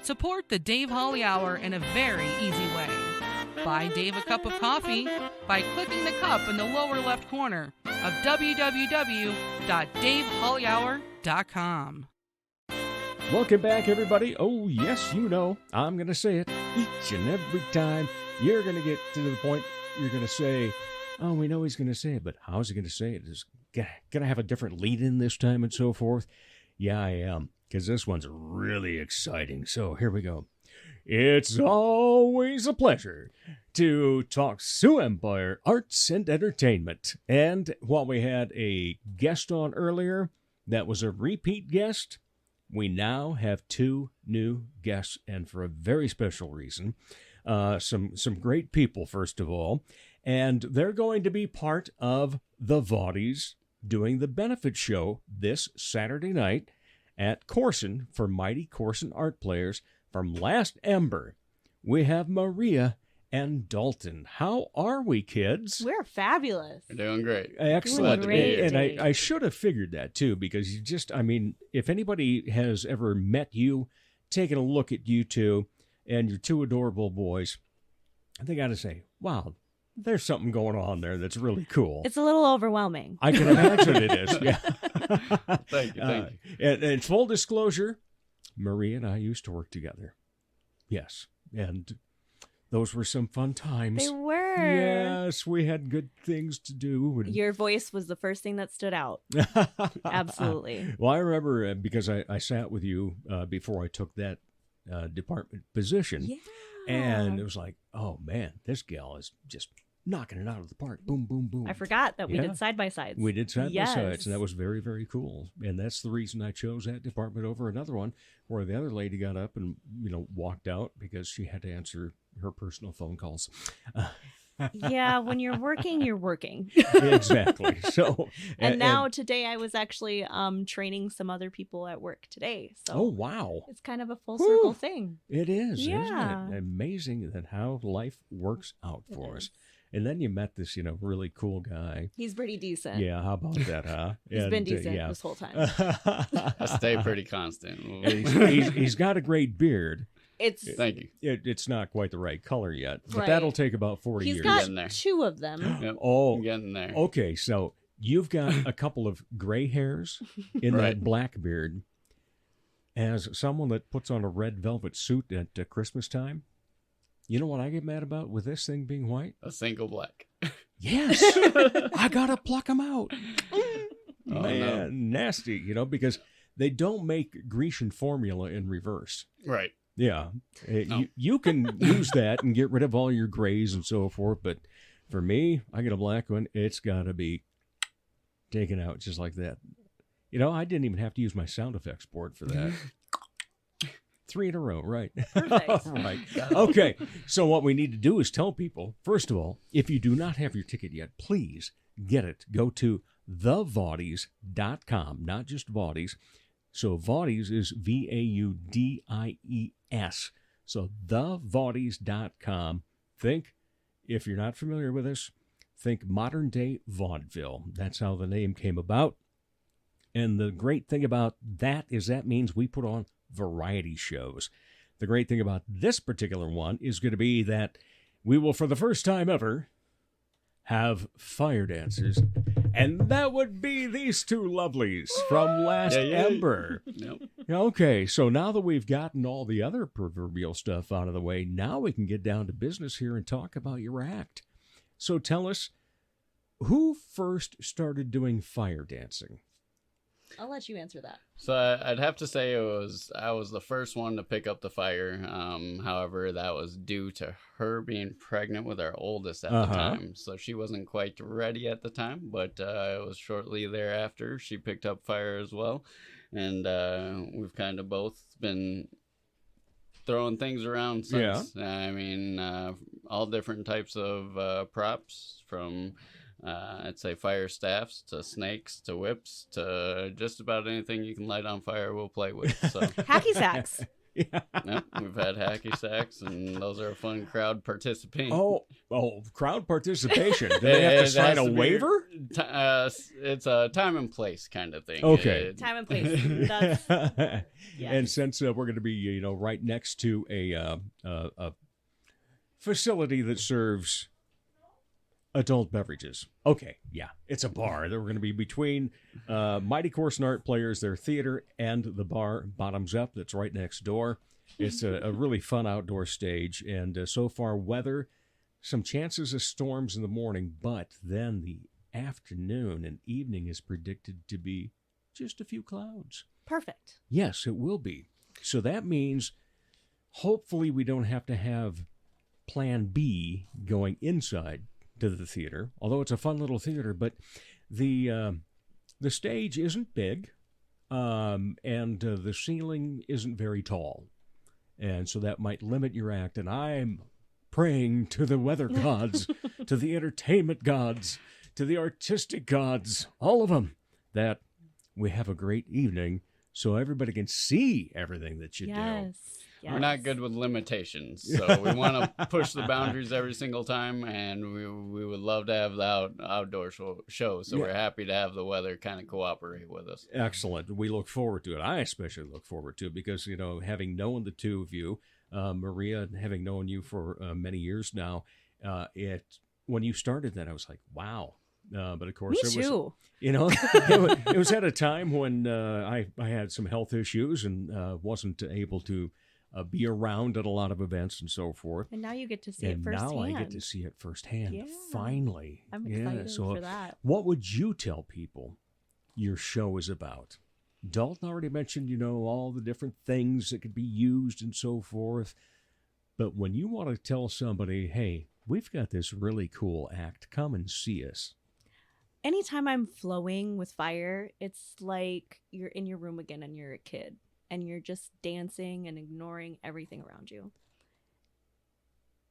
Speaker 7: Support the Dave Holly Hour in a very easy way. Buy Dave a cup of coffee by clicking the cup in the lower left corner of www.davehollyhour.com.
Speaker 2: Welcome back, everybody. Oh, yes, I'm going to say it each and every time. You're going to get to the point you're going to say, oh, we know he's going to say it, but how is he going to say it? Is gonna have a different lead in this time and so forth? Yeah, I am, because this one's really exciting. So here we go. It's always a pleasure to talk Sioux Empire arts and entertainment. And while we had a guest on earlier that was a repeat guest, we now have 2 new guests, and for a very special reason. Some great people, first of all, and they're going to be part of the Vaudies doing the benefit show this Saturday night at Corson for Mighty Corson Art Players from Last Ember. We have Maria and Dalton. How are we, kids?
Speaker 10: We're fabulous.
Speaker 11: You're doing great.
Speaker 2: Excellent.
Speaker 10: Doing great.
Speaker 2: And I should have figured that, too, because you just, I mean, if anybody has ever met you, taken a look at you two, and your 2 adorable boys, they got to say, wow, there's something going on there that's really cool.
Speaker 10: It's a little overwhelming.
Speaker 2: I can imagine it is. Yeah.
Speaker 11: Thank you.
Speaker 2: And full disclosure, Maria and I used to work together. Yes. And those were some fun times.
Speaker 10: They were.
Speaker 2: Yes, we had good things to do.
Speaker 10: Your voice was the first thing that stood out. Absolutely.
Speaker 2: Well, I remember because I sat with you before I took that department position.
Speaker 10: Yeah.
Speaker 2: And it was like, oh, man, this gal is just knocking it out of the park. Boom, boom, boom.
Speaker 10: I forgot that we did side-by-sides.
Speaker 2: We did side-by-sides, and that was very, very cool. And that's the reason I chose that department over another one where the other lady got up and, walked out because she had to answer her personal phone calls.
Speaker 10: Yeah, when you're working, you're working.
Speaker 2: Exactly. So,
Speaker 10: and now today I was actually training some other people at work today. So
Speaker 2: oh, wow.
Speaker 10: It's kind of a full circle thing.
Speaker 2: It is,
Speaker 10: yeah.
Speaker 2: Isn't it? Amazing that how life works out for us. And then you met this, really cool guy.
Speaker 10: He's pretty decent.
Speaker 2: Yeah, how about that, huh?
Speaker 10: He's been decent this whole time.
Speaker 11: I stay pretty constant.
Speaker 2: He's got a great beard.
Speaker 11: Thank you.
Speaker 2: It's not quite the right color yet, but
Speaker 10: right.
Speaker 2: That'll take about 40 years.
Speaker 10: He's got 2 of them.
Speaker 11: Yep.
Speaker 2: Oh,
Speaker 11: I'm getting there.
Speaker 2: Okay, so you've got a couple of gray hairs in that black beard. As someone that puts on a red velvet suit at Christmas time, you know what I get mad about with this thing being white?
Speaker 11: A single black.
Speaker 2: Yes, I gotta pluck them out.
Speaker 11: Oh,
Speaker 2: Man,
Speaker 11: no.
Speaker 2: Nasty, because they don't make Grecian formula in reverse.
Speaker 11: Right.
Speaker 2: Yeah,
Speaker 11: No.
Speaker 2: you can use that and get rid of all your grays and so forth, but for me, I get a black one, it's got to be taken out just like that. I didn't even have to use my sound effects board for that. 3 in a row, right?
Speaker 10: Perfect.
Speaker 2: Right. Okay, so what we need to do is tell people, first of all, if you do not have your ticket yet, please get it. Go to thevaudies.com, not just Vaudies. So Vaudies is Vaudies. So thevaudies.com. Think, if you're not familiar with us, think modern day vaudeville. That's how the name came about. And the great thing about that is that means we put on variety shows. The great thing about this particular one is going to be that we will, for the first time ever, have fire dancers. And that would be these 2 lovelies from Last Ember.
Speaker 11: Yep.
Speaker 2: Okay, so now that we've gotten all the other proverbial stuff out of the way, now we can get down to business here and talk about your act. So tell us, who first started doing fire dancing?
Speaker 10: I'll let you answer that.
Speaker 11: So I'd have to say I was the first one to pick up the fire. However, that was due to her being pregnant with our oldest at the time. So she wasn't quite ready at the time, but it was shortly thereafter she picked up fire as well. And we've kind of both been throwing things around since. Yeah. I mean, all different types of props from... I'd say fire staffs to snakes to whips to just about anything you can light on fire we'll play with. So
Speaker 10: hacky sacks.
Speaker 2: Yeah.
Speaker 11: Yep, we've had hacky sacks, and those are a fun crowd participation.
Speaker 2: Oh, crowd participation. Do they have to sign a waiver?
Speaker 11: It's a time and place kind of thing.
Speaker 2: Okay.
Speaker 10: Time and place. That's, yes.
Speaker 2: And since we're going to be, right next to a facility that serves adult beverages. Okay, yeah, it's a bar. We're going to be between Mighty Corson Art Players, their theater, and the bar Bottoms Up that's right next door. It's a really fun outdoor stage, and so far weather, some chances of storms in the morning, but then the afternoon, and evening is predicted to be just a few clouds.
Speaker 10: Perfect.
Speaker 2: Yes, it will be. So that means hopefully we don't have to have plan B going inside to the theater, although it's a fun little theater, but the stage isn't big, and the ceiling isn't very tall. And so that might limit your act. And I'm praying to the weather gods, to the entertainment gods, to the artistic gods, all of them, that we have a great evening so everybody can see everything that you do.
Speaker 10: Yes.
Speaker 11: We're not good with limitations, so we want to push the boundaries every single time, and we would love to have the outdoor show, so we're happy to have the weather kind of cooperate with us.
Speaker 2: Excellent. We look forward to it. I especially look forward to it because, you know, having known the two of you, Maria, having known you for many years now, when you started that, I was like, wow. But of course,
Speaker 10: Me too.
Speaker 2: You know, it was at a time when I had some health issues and wasn't able to be around at a lot of events and so forth.
Speaker 10: And now you get to see it firsthand.
Speaker 2: And now I get to see it firsthand,
Speaker 10: Yeah.
Speaker 2: finally.
Speaker 10: I'm excited for that.
Speaker 2: What would you tell people your show is about? Dalton already mentioned, you know, all the different things that could be used and so forth. But when you want to tell somebody, hey, we've got this really cool act, come and see us.
Speaker 10: Anytime I'm flowing with fire, it's like you're in your room again and you're a kid. And you're just dancing and ignoring everything around you.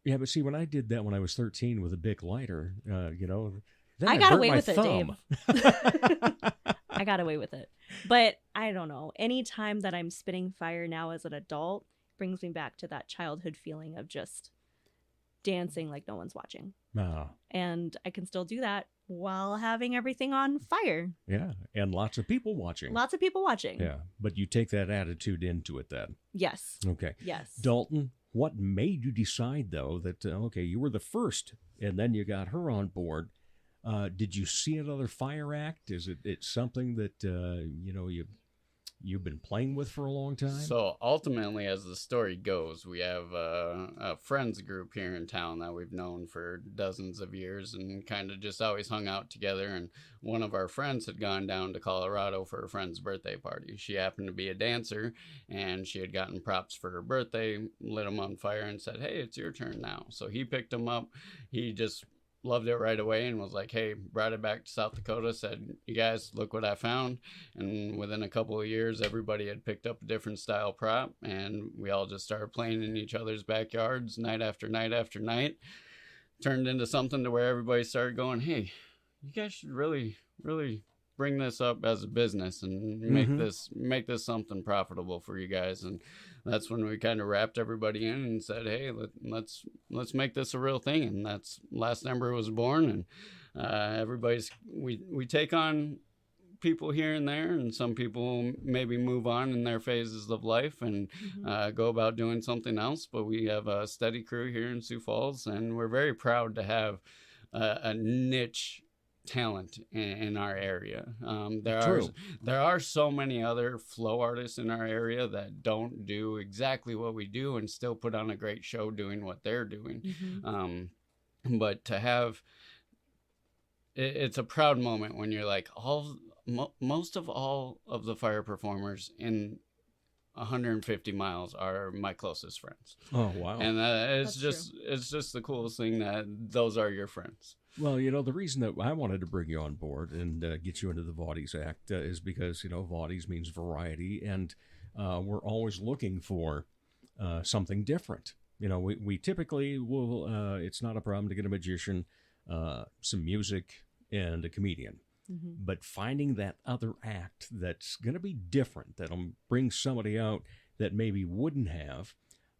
Speaker 2: Yeah, but see, when I did that when I was 13 with a Bic lighter, you know, then
Speaker 10: I got
Speaker 2: burnt
Speaker 10: away
Speaker 2: my
Speaker 10: with
Speaker 2: thumb.
Speaker 10: it, Dave. I got away with it. But I don't know. Anytime that I'm spitting fire now as an adult brings me back to that childhood feeling of just dancing like no one's watching.
Speaker 2: Oh.
Speaker 10: And I can still do that while having everything on fire.
Speaker 2: Yeah, and lots of people watching.
Speaker 10: Lots of people watching.
Speaker 2: Yeah, but you take that attitude into it then.
Speaker 10: Yes.
Speaker 2: Okay.
Speaker 10: Yes.
Speaker 2: Dalton, what made you decide, though, that, okay, you were the first, and then you got her on board. Did you see another fire act? Is it something that, you know, you've been playing with for a long time?
Speaker 11: So ultimately, as the story goes, we have a friends group here in town that we've known for dozens of years and kind of just always hung out together. And one of our friends had gone down to Colorado for a friend's birthday party. She happened to be a dancer, and she had gotten props for her birthday, lit them on fire, and said, hey, it's your turn now. So he picked them up. He just loved it right away and was like, hey, brought it back to South Dakota, said, you guys, look what I found. And within a couple of years, everybody had picked up a different style prop, and we all just started playing in each other's backyards night after night after night. Turned into something to where everybody started going, hey, you guys should really bring this up as a business and make this something profitable for you guys. And that's when we kind of wrapped everybody in and said, hey, let's make this a real thing. And that's Last Ember was born. And we take on people here and there, and some people maybe move on in their phases of life and go about doing something else. But we have a steady crew here in Sioux Falls, and we're very proud to have a niche talent in our area. There are so many other flow artists in our area that don't do exactly what we do and still put on a great show doing what they're doing. But to have it's a proud moment when you're like, most of all of the fire performers in 150 miles are my closest friends.
Speaker 2: Oh, wow.
Speaker 11: And it's just the coolest thing that those are your friends.
Speaker 2: Well, you know, the reason that I wanted to bring you on board and get you into the Vaudies Act is because, you know, Vaudies means variety, and we're always looking for something different. You know, we typically will, it's not a problem to get a magician, some music, and a comedian. But finding that other act that's going to be different, that'll bring somebody out that maybe wouldn't have.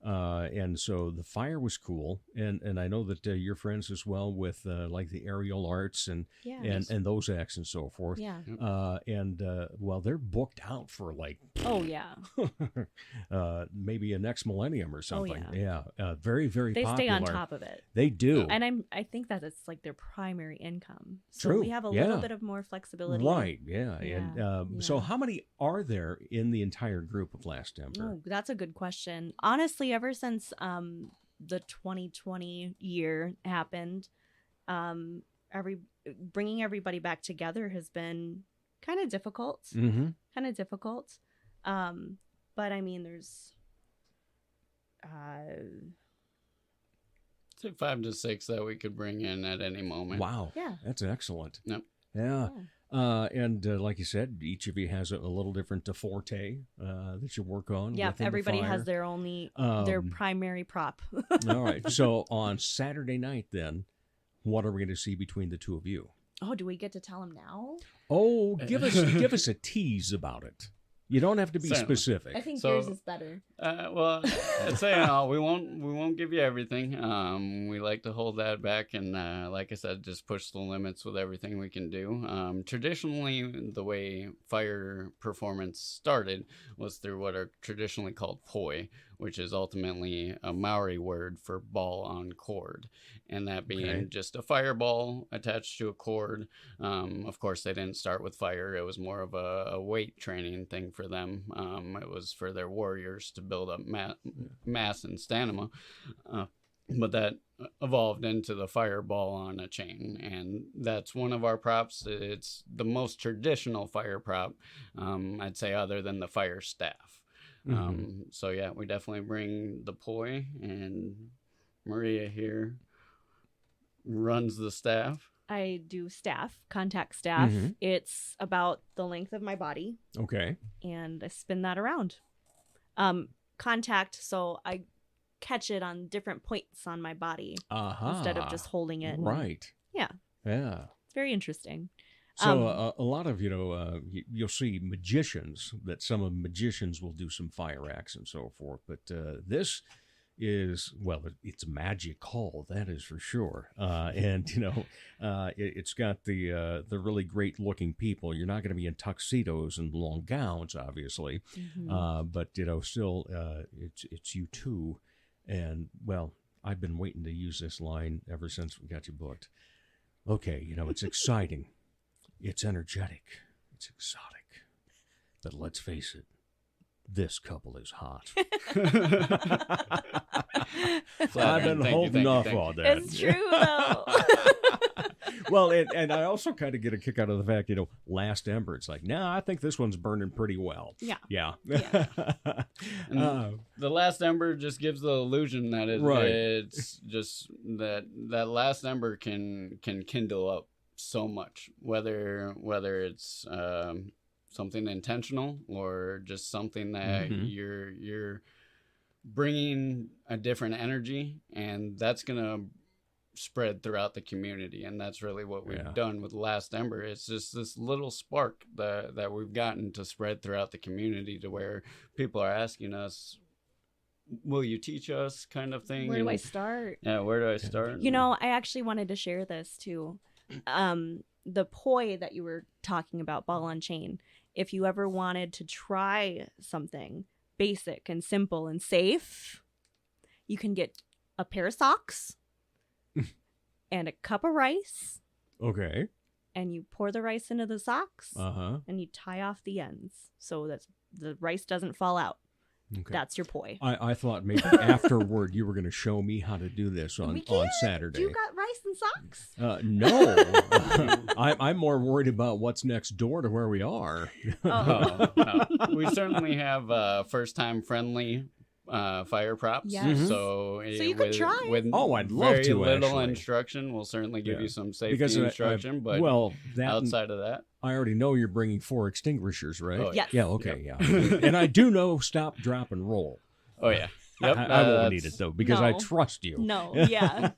Speaker 2: And so the fire was cool, and I know that you're friends as well with like the aerial arts and those acts and so forth.
Speaker 10: Yeah.
Speaker 2: Well, they're booked out for like maybe a next millennium or something.
Speaker 10: Oh, yeah.
Speaker 2: Very, very
Speaker 10: they
Speaker 2: popular.
Speaker 10: stay on top of it.
Speaker 2: They do.
Speaker 10: And I think that it's like their primary income. So
Speaker 2: True.
Speaker 10: we have a little bit of more flexibility.
Speaker 2: Right. Yeah. And so how many are there in the entire group of Last Ember?
Speaker 10: Oh, that's a good question. Honestly, ever since the 2020 year happened, bringing everybody back together has been kind of difficult.
Speaker 2: Mm-hmm.
Speaker 10: But I mean, there's
Speaker 11: Say 5 to 6 that we could bring in at any moment.
Speaker 2: Wow.
Speaker 10: Yeah.
Speaker 2: That's excellent.
Speaker 11: Yep.
Speaker 2: Yeah. And like you said, each of you has a little different forte that you work on.
Speaker 10: Yeah,
Speaker 2: within the
Speaker 10: everybody has
Speaker 2: fire.
Speaker 10: their their primary prop.
Speaker 2: All right. So on Saturday night, then, what are we going to see between the two of you?
Speaker 10: Oh, do we get to tell them now?
Speaker 2: Oh, give us a tease about it. You don't have to be
Speaker 11: Certainly.
Speaker 2: specific.
Speaker 10: I think
Speaker 11: So-
Speaker 10: yours is better.
Speaker 11: Well, I'd say we won't give you everything. We like to hold that back, and like I said, just push the limits with everything we can do. Traditionally, the way fire performance started was through what are traditionally called poi, which is ultimately a Maori word for ball on cord, and that being just a fireball attached to a cord. Of course, they didn't start with fire. It was more of a weight training thing for them. It was for their warriors to build up mass and stamina. But that evolved into the fireball on a chain, and that's one of our props. It's the most traditional fire prop, I'd say, other than the fire staff. So yeah, we definitely bring the poi, and Maria here runs the staff.
Speaker 10: I do contact staff.
Speaker 2: Mm-hmm.
Speaker 10: It's about the length of my body,
Speaker 2: Okay.
Speaker 10: and I spin that around. Contact, so I catch it on different points on my body instead of just holding it.
Speaker 2: Right.
Speaker 10: Yeah.
Speaker 2: Yeah.
Speaker 10: It's very interesting.
Speaker 2: So a lot of, you'll see magicians, that some of magicians will do some fire acts and so forth. But this is, well, it's magical, that is for sure. And, it's got the really great looking people. You're not going to be in tuxedos and long gowns, obviously. But, still, it's you two. And, well, I've been waiting to use this line ever since we got you booked. Okay, it's exciting. It's energetic. It's exotic. But let's face it, this couple is hot. I've been holding off on that.
Speaker 10: It's true, though.
Speaker 2: Well, and I also kind of get a kick out of the fact, Last Ember. It's like, I think this one's burning pretty well.
Speaker 10: Yeah.
Speaker 11: The Last Ember just gives the illusion that it's just that Last Ember can kindle up so much, whether it's something intentional or just something that you're bringing a different energy, and that's gonna spread throughout the community. And that's really what we've done with Last Ember. It's just this little spark that we've gotten to spread throughout the community, to where people are asking us, will you teach us, kind of thing.
Speaker 10: Where do I start?
Speaker 11: Yeah, where do I start?
Speaker 10: I actually wanted to share this too. The poi that you were talking about, ball on chain, if you ever wanted to try something basic and simple and safe, you can get a pair of socks and a cup of rice.
Speaker 2: Okay.
Speaker 10: And you pour the rice into the socks,
Speaker 2: and
Speaker 10: you tie off the ends so that the rice doesn't fall out.
Speaker 2: Okay.
Speaker 10: That's your poi.
Speaker 2: I thought maybe afterward you were going to show me how to do this on Saturday.
Speaker 10: You got rice and socks?
Speaker 2: No. I'm more worried about what's next door to where we are.
Speaker 11: No. We certainly have first-time friendly fire props.
Speaker 10: Yes.
Speaker 11: So
Speaker 10: you could try.
Speaker 11: With
Speaker 2: I'd love
Speaker 11: very
Speaker 2: to,
Speaker 11: little
Speaker 2: actually.
Speaker 11: Instruction. We'll certainly give you some safety
Speaker 2: Because
Speaker 11: instruction. But outside of that,
Speaker 2: I already know you're bringing 4 extinguishers, right?
Speaker 11: Oh,
Speaker 10: yes.
Speaker 2: Yeah, okay, yeah. And I do know stop, drop, and roll.
Speaker 11: Oh, yeah. Yep.
Speaker 2: I won't need it, though, because I trust you.
Speaker 10: No, yeah.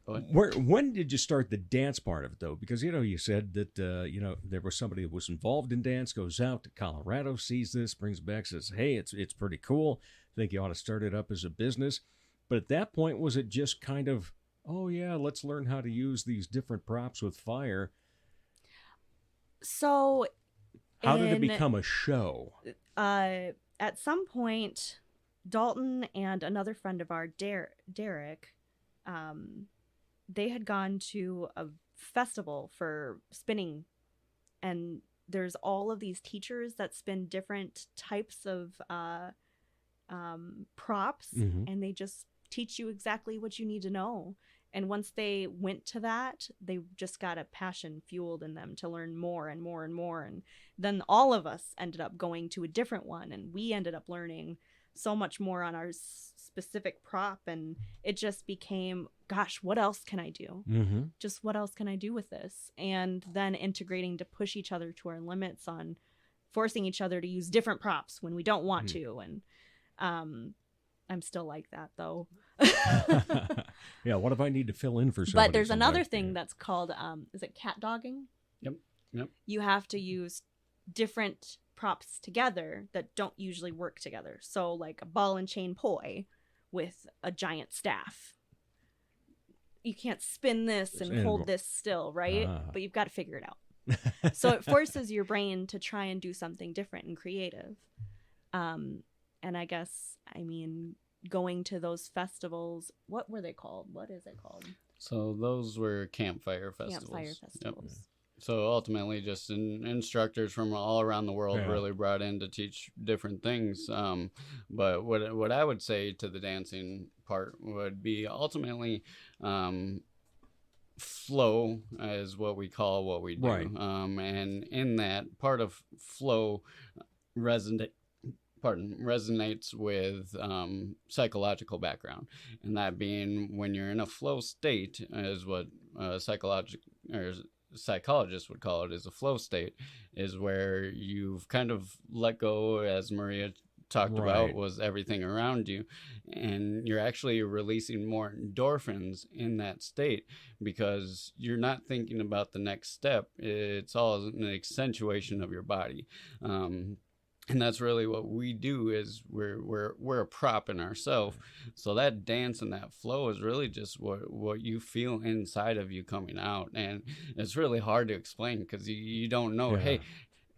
Speaker 2: When did you start the dance part of it, though? Because, you said that, there was somebody that was involved in dance, goes out to Colorado, sees this, brings back, says, hey, it's pretty cool. I think you ought to start it up as a business. But at that point, was it just kind of, oh, yeah, let's learn how to use these different props with fire?
Speaker 10: So,
Speaker 2: how did it become a show?
Speaker 10: At some point, Dalton and another friend of ours, Derek, they had gone to a festival for spinning, and there's all of these teachers that spin different types of props, and they just teach you exactly what you need to know. And once they went to that, they just got a passion fueled in them to learn more and more and more. And then all of us ended up going to a different one, and we ended up learning so much more on our specific prop. And it just became, gosh, what else can I do?
Speaker 2: Mm-hmm.
Speaker 10: Just what else can I do with this? And then integrating to push each other to our limits on forcing each other to use different props when we don't want to. And I'm still like that, though.
Speaker 2: Yeah, what if I need to fill in for somebody?
Speaker 10: But there's
Speaker 2: somewhere?
Speaker 10: another thing that's called, is it cat dogging?
Speaker 11: Yep.
Speaker 10: You have to use different props together that don't usually work together. So like a ball and chain poi with a giant staff. You can't spin this and hold this still, right? But you've got to figure it out. So it forces your brain to try and do something different and creative. And I guess, I mean, going to those festivals, what were they called? What is it called?
Speaker 11: So those were campfire festivals.
Speaker 10: Campfire festivals.
Speaker 11: Yep. So ultimately, just instructors from all around the world really brought in to teach different things. But what I would say to the dancing part would be ultimately flow is what we call what we do.
Speaker 2: Right.
Speaker 11: And in that, part of flow resonates with psychological background, and that being when you're in a flow state is what psychologists would call it, is a flow state, is where you've kind of let go, as Maria talked about, was everything around you, and you're actually releasing more endorphins in that state because you're not thinking about the next step. It's all an accentuation of your body. And that's really what we do, is we're a prop in ourselves. So that dance and that flow is really just what you feel inside of you coming out. And it's really hard to explain because you don't know, hey,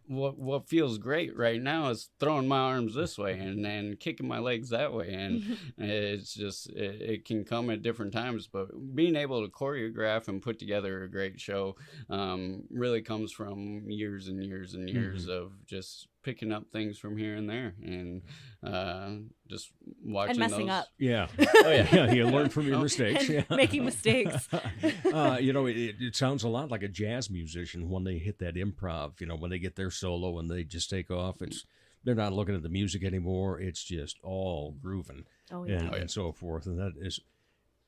Speaker 11: what feels great right now is throwing my arms this way and then kicking my legs that way. And it's just, it can come at different times. But being able to choreograph and put together a great show really comes from years and years and years of just picking up things from here and there and just watching
Speaker 10: and messing
Speaker 11: those.
Speaker 10: up.
Speaker 2: Yeah. Oh, yeah. You learn from your mistakes.
Speaker 10: And making mistakes.
Speaker 2: It sounds a lot like a jazz musician when they hit that improv, when they get their solo and they just take off. They're not looking at the music anymore. It's just all grooving and so forth. And that is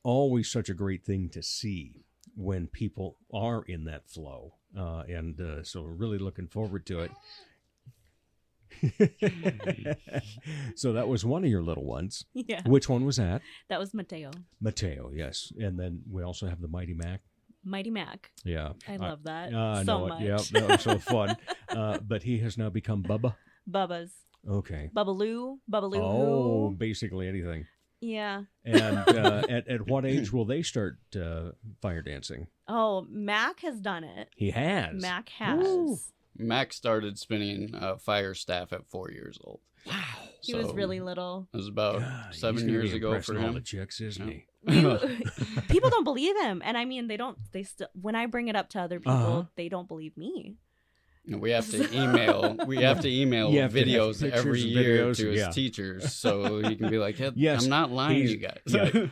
Speaker 2: always such a great thing to see when people are in that flow. So we're really looking forward to it. So that was one of your little ones.
Speaker 10: Yeah.
Speaker 2: Which one was that?
Speaker 10: That was Mateo.
Speaker 2: Mateo, yes. And then we also have the Mighty Mac.
Speaker 10: Mighty Mac.
Speaker 2: Yeah.
Speaker 10: I love that
Speaker 2: so
Speaker 10: much.
Speaker 2: Yeah, that was so fun. But he has now become Bubba.
Speaker 10: Bubba's.
Speaker 2: Okay.
Speaker 10: Bubbaloo.
Speaker 2: Oh, basically anything.
Speaker 10: Yeah.
Speaker 2: And at what age will they start fire dancing?
Speaker 10: Oh, Mac has done it.
Speaker 2: He has.
Speaker 10: Mac has.
Speaker 2: Woo.
Speaker 11: Mac started spinning fire staff at 4 years old.
Speaker 2: Wow.
Speaker 10: He was really little.
Speaker 11: It was about 7 years ago for him.
Speaker 2: All the chicks, isn't he?
Speaker 10: People don't believe him. And I mean, they still, when I bring it up to other people, they don't believe me.
Speaker 11: We have to email. Videos every year to his teachers, so he can be like,
Speaker 2: yes,
Speaker 11: "I'm not lying, you guys."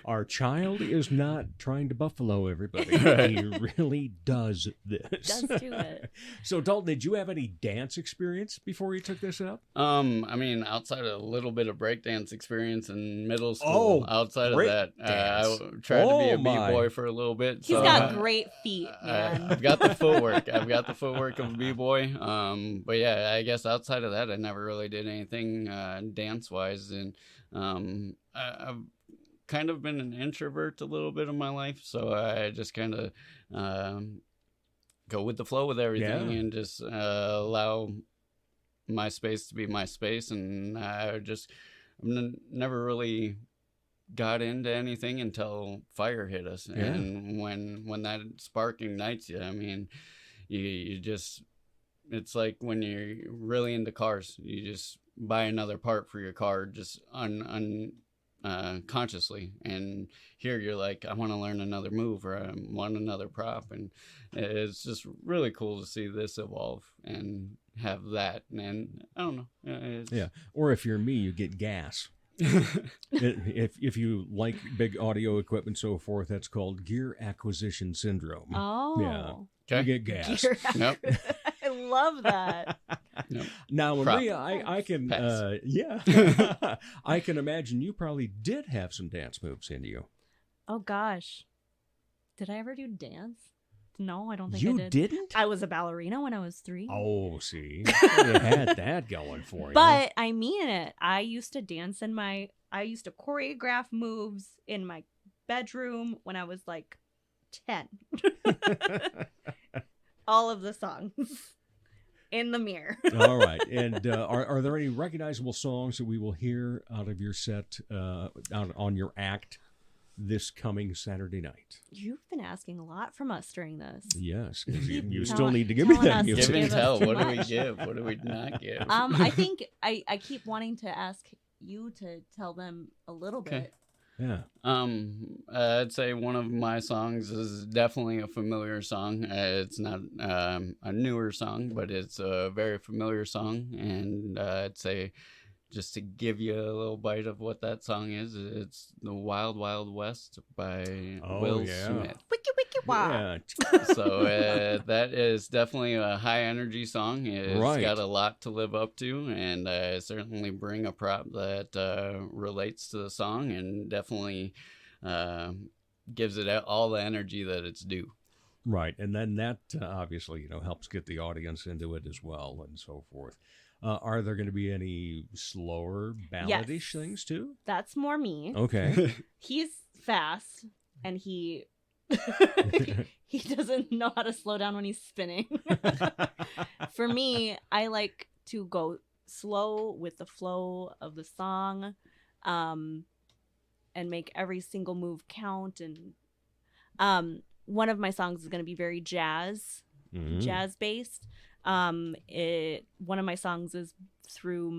Speaker 2: Our child is not trying to buffalo everybody. He really does this.
Speaker 10: Does do it.
Speaker 2: So, Dalton, did you have any dance experience before you took this up?
Speaker 11: I mean, outside of a little bit of breakdance experience in middle school, outside of that, I tried to be a b-boy for a little bit.
Speaker 10: He's got great feet, man.
Speaker 11: I've got the footwork. I've got the footwork of a b-boy. But yeah, I guess outside of that, I never really did anything dance-wise, and I've kind of been an introvert a little bit of my life, so I just kind of go with the flow with everything and just allow my space to be my space, and I've never really got into anything until fire hit us, and when that spark ignites you, I mean, you just. It's like when you're really into cars, you just buy another part for your car just consciously. And here you're like, I want to learn another move, or I want another prop. And it's just really cool to see this evolve and have that. And I don't know.
Speaker 2: Or if you're me, you get gas. If you like big audio equipment, so forth, that's called gear acquisition syndrome.
Speaker 10: Oh.
Speaker 2: Yeah. You get gas.
Speaker 10: Gear
Speaker 11: Nope.
Speaker 10: I love that.
Speaker 11: Nope.
Speaker 2: Now,
Speaker 11: Prop.
Speaker 2: Maria, I can,
Speaker 11: Pass.
Speaker 2: I can imagine you probably did have some dance moves in you.
Speaker 10: Oh gosh. Did I ever do dance? No, I don't think
Speaker 2: You
Speaker 10: I did.
Speaker 2: didn't?
Speaker 10: I was a ballerina when I was 3.
Speaker 2: Oh, see, you had that going for you.
Speaker 10: But I mean it. I used to choreograph moves in my bedroom when I was like 10. All of the songs in the mirror.
Speaker 2: All right. And are there any recognizable songs that we will hear out of your set, on your act this coming Saturday night?
Speaker 10: You've been asking a lot from us during this.
Speaker 2: Yes, 'cause you
Speaker 10: Keep
Speaker 2: still need to give me
Speaker 10: telling
Speaker 2: that
Speaker 10: us
Speaker 2: music.
Speaker 11: Give and
Speaker 10: Give us
Speaker 11: tell.
Speaker 10: too
Speaker 11: What do we
Speaker 10: much.
Speaker 11: give? What do we not give?
Speaker 10: I think I keep wanting to ask you to tell them a little
Speaker 11: Okay.
Speaker 10: bit.
Speaker 2: Yeah.
Speaker 11: I'd say one of my songs is definitely a familiar song. It's not a newer song, but it's a very familiar song. And I'd say, just to give you a little bite of what that song is, it's The Wild Wild West by Will Smith.
Speaker 10: Wiki wiki wow.
Speaker 2: Yeah.
Speaker 11: So that is definitely a high energy song. It's
Speaker 2: Right.
Speaker 11: got a lot to live up to, and I certainly bring a prop that relates to the song and definitely gives it all the energy that it's due.
Speaker 2: Right. And then that obviously, helps get the audience into it as well and so forth. Are there going to be any slower balladish things too?
Speaker 10: That's more me.
Speaker 2: Okay.
Speaker 10: He's fast and he he doesn't know how to slow down when he's spinning. For me, I like to go slow with the flow of the song, and make every single move count. And one of my songs is going to be very jazz based. One of my songs is through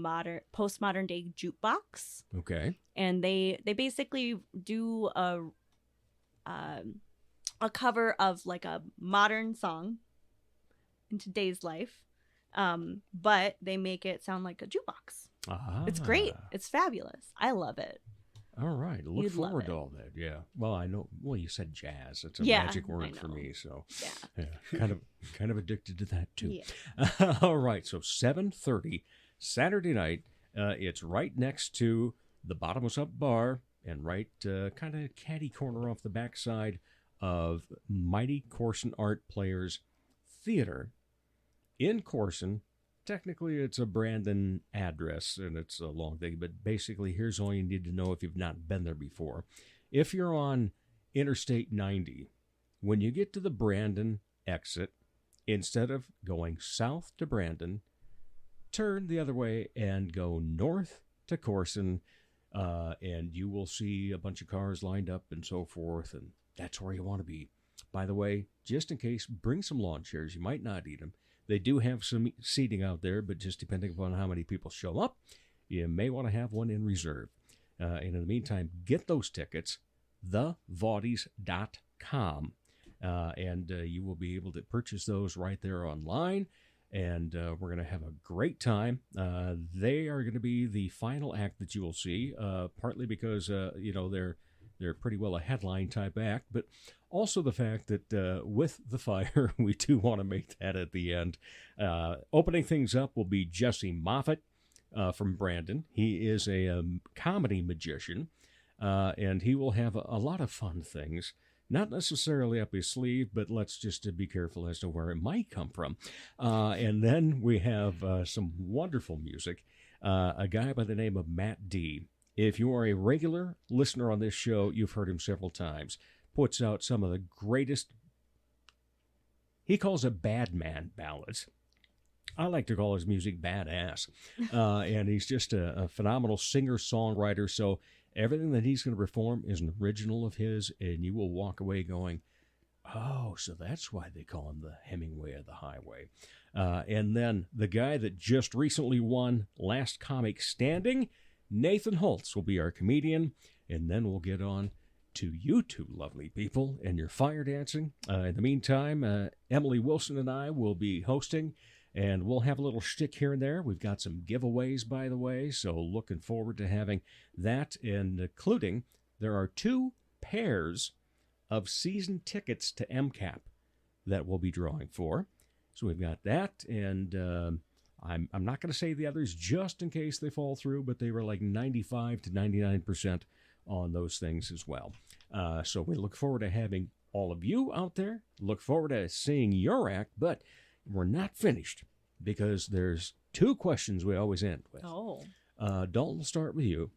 Speaker 10: postmodern day jukebox.
Speaker 2: Okay.
Speaker 10: And they basically do a cover of like a modern song in today's life, but they make it sound like a jukebox. It's great. It's fabulous. I love it.
Speaker 2: All right. Look
Speaker 10: You'd love
Speaker 2: forward
Speaker 10: it.
Speaker 2: to all that. Yeah. Well, I know. Well, you said jazz. It's a
Speaker 10: Yeah,
Speaker 2: magic
Speaker 10: I
Speaker 2: word for
Speaker 10: know.
Speaker 2: me. So
Speaker 10: Yeah.
Speaker 2: kind of addicted to that too.
Speaker 10: Yeah.
Speaker 2: All right. So 7:30 Saturday night. It's right next to the Bottomless Up Bar and right kind of catty corner off the backside of Mighty Corson Art Players Theater in Corson. Technically, it's a Brandon address, and it's a long thing, but basically, here's all you need to know if you've not been there before. If you're on Interstate 90, when you get to the Brandon exit, instead of going south to Brandon, turn the other way and go north to Corson, and you will see a bunch of cars lined up and so forth, and that's where you want to be. By the way, just in case, bring some lawn chairs. You might not need them. They do have some seating out there, but just depending upon how many people show up, you may want to have one in reserve. And in the meantime, get those tickets, thevaudies.com, and you will be able to purchase those right there online, and we're going to have a great time. They are going to be the final act that you will see, partly because, they're pretty well a headline type act, but also the fact that with the fire, we do want to make that at the end. Opening things up will be Jesse Moffat from Brandon. He is a comedy magician, and he will have a lot of fun things. Not necessarily up his sleeve, but let's just be careful as to where it might come from. And then we have some wonderful music. A guy by the name of Matt D. If you are a regular listener on this show, you've heard him several times. Puts out some of the greatest, he calls it bad man ballads. I like to call his music badass. And he's just a phenomenal singer-songwriter. So everything that he's going to perform is an original of his, and you will walk away going, oh, so that's why they call him the Hemingway of the Highway. And then the guy that just recently won Last Comic Standing, Nathan Holtz will be our comedian, and then we'll get on to you two lovely people and your fire dancing. In the meantime, Emily Wilson and I will be hosting, And we'll have a little shtick here and there. We've got some giveaways, by the way, so looking forward to having that, and including there are 2 pairs of season tickets to MCAP that we'll be drawing for. So we've got that, and I'm not going to say the others just in case they fall through, but they were like 95 to 99% on those things as well. So we look forward to having all of you out there. Look forward to seeing your act, but we're not finished because there's 2 questions we always end with.
Speaker 10: Oh.
Speaker 2: Dalton, we'll start with you.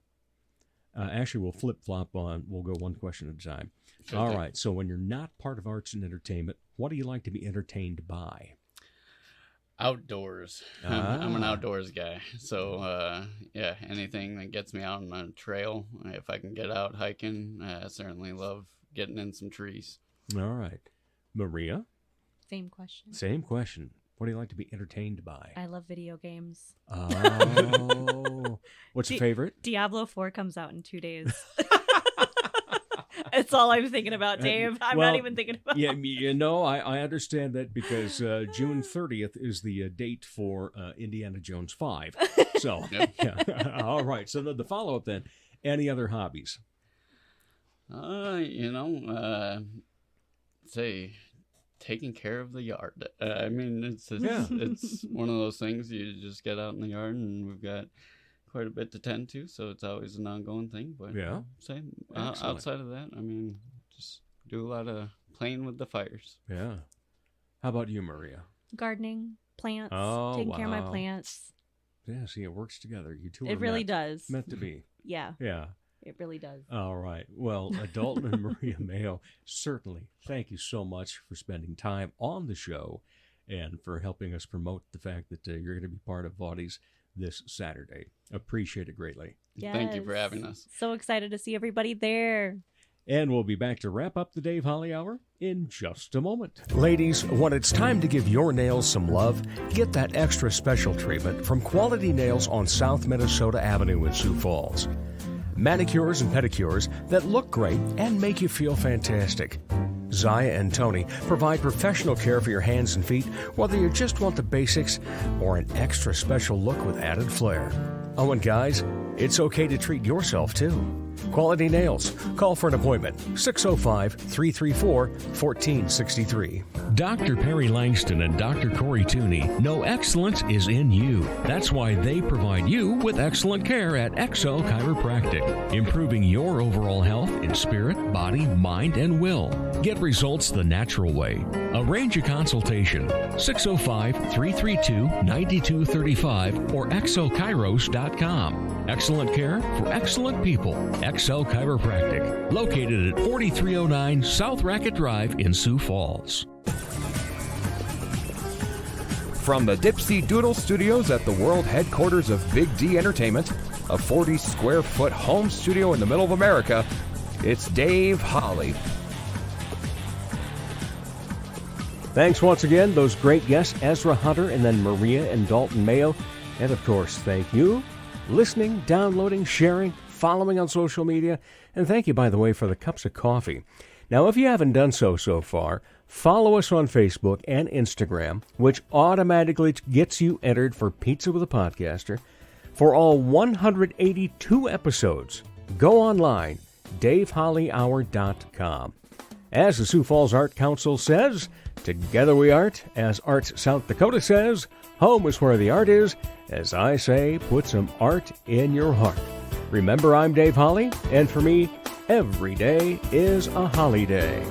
Speaker 2: Actually, we'll flip-flop on. We'll go one question at a time.
Speaker 11: Sure
Speaker 2: All
Speaker 11: thing.
Speaker 2: right. So when you're not part of arts and entertainment, what do you like to be entertained by?
Speaker 11: Outdoors. I'm an outdoors guy. So, yeah, anything that gets me out on a trail. If I can get out hiking, I certainly love getting in some trees.
Speaker 2: All right. Maria?
Speaker 10: Same question.
Speaker 2: Same question. What do you like to be entertained by?
Speaker 10: I love video games.
Speaker 2: Oh. What's your favorite?
Speaker 10: Diablo 4 comes out in 2 days. That's all I'm thinking about, Dave. I'm
Speaker 2: Well,
Speaker 10: not even thinking about
Speaker 2: Yeah, I understand that because June 30th is the date for Indiana Jones 5. So, yeah. All right. So the follow-up then, any other hobbies?
Speaker 11: Say taking care of the yard. I mean, it's one of those things you just get out in the yard, and we've got quite a bit to tend to, so it's always an ongoing thing. But
Speaker 2: yeah,
Speaker 11: same outside of that, I mean, just do a lot of playing with the fires.
Speaker 2: Yeah. How about you, Maria?
Speaker 10: gardening, plants,
Speaker 2: Oh,
Speaker 10: taking care of my
Speaker 2: wow.
Speaker 10: plants.
Speaker 2: Yeah, see, it works together. You two are
Speaker 10: It really
Speaker 2: meant-
Speaker 10: does.
Speaker 2: meant to be.
Speaker 10: Yeah.
Speaker 2: Yeah.
Speaker 10: It really does.
Speaker 2: All right. Well, Dalton and Maria Mayo, certainly thank you so much for spending time on the show and for helping us promote the fact that you're going to be part of Vaudies this Saturday. Appreciate it greatly.
Speaker 11: Thank you for having us.
Speaker 10: So excited to see everybody there.
Speaker 2: And we'll be back to wrap up the Dave Holly Hour in just a moment. Ladies, when it's time to give your nails some love, get that extra special treatment from Quality Nails on South Minnesota Avenue in Sioux Falls. Manicures and pedicures that look great and make you feel fantastic. Zaya and Tony provide professional care for your hands and feet, whether you just want the basics or an extra special look with added flair. Oh, and guys, it's okay to treat yourself too. Quality Nails. Call for an appointment. 605-334-1463.
Speaker 3: Dr. Perry Langston and Dr. Corey Tooney know excellence is in you. That's why they provide you with excellent care at XL Chiropractic, improving your overall health in spirit, body, mind, and will. Get results the natural way. Arrange a consultation. 605-332-9235 or xlchiros.com. Excellent care for excellent people. XL Chiropractic, located at 4309 South Racket Drive in Sioux Falls.
Speaker 1: From the Dipsy Doodle Studios at the world headquarters of Big D Entertainment, a 40-square-foot home studio in the middle of America, it's Dave Holly.
Speaker 2: Thanks once again, those great guests, Ezra Hunter and then Maria and Dalton Mayo. And of course, thank you, listening, downloading, sharing, following on social media, and thank you, by the way, for the cups of coffee. Now, if you haven't done so far, follow us on Facebook and Instagram, which automatically gets you entered for Pizza with a Podcaster. For all 182 episodes, go online, davehollyhour.com. As the Sioux Falls Art Council says, together we art. As Arts South Dakota says, home is where the art is. As I say, put some art in your heart. Remember, I'm Dave Holly, and for me, every day is a holiday.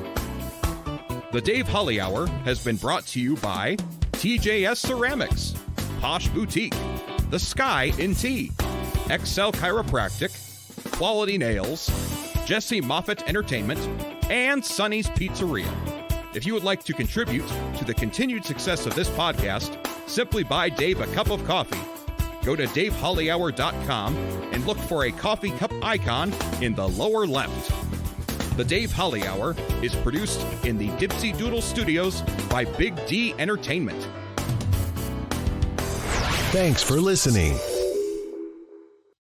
Speaker 1: The Dave Holly Hour has been brought to you by TJS Ceramics, Posh Boutique, The Sky in Tea, XL Chiropractic, Quality Nails, Jesse Moffitt Entertainment, and Sonny's Pizzeria. If you would like to contribute to the continued success of this podcast, simply buy Dave a cup of coffee. Go to davehollyhour.com and look for a coffee cup icon in the lower left. The Dave Holly Hour is produced in the Dipsy Doodle Studios by Big D Entertainment.
Speaker 12: Thanks for listening.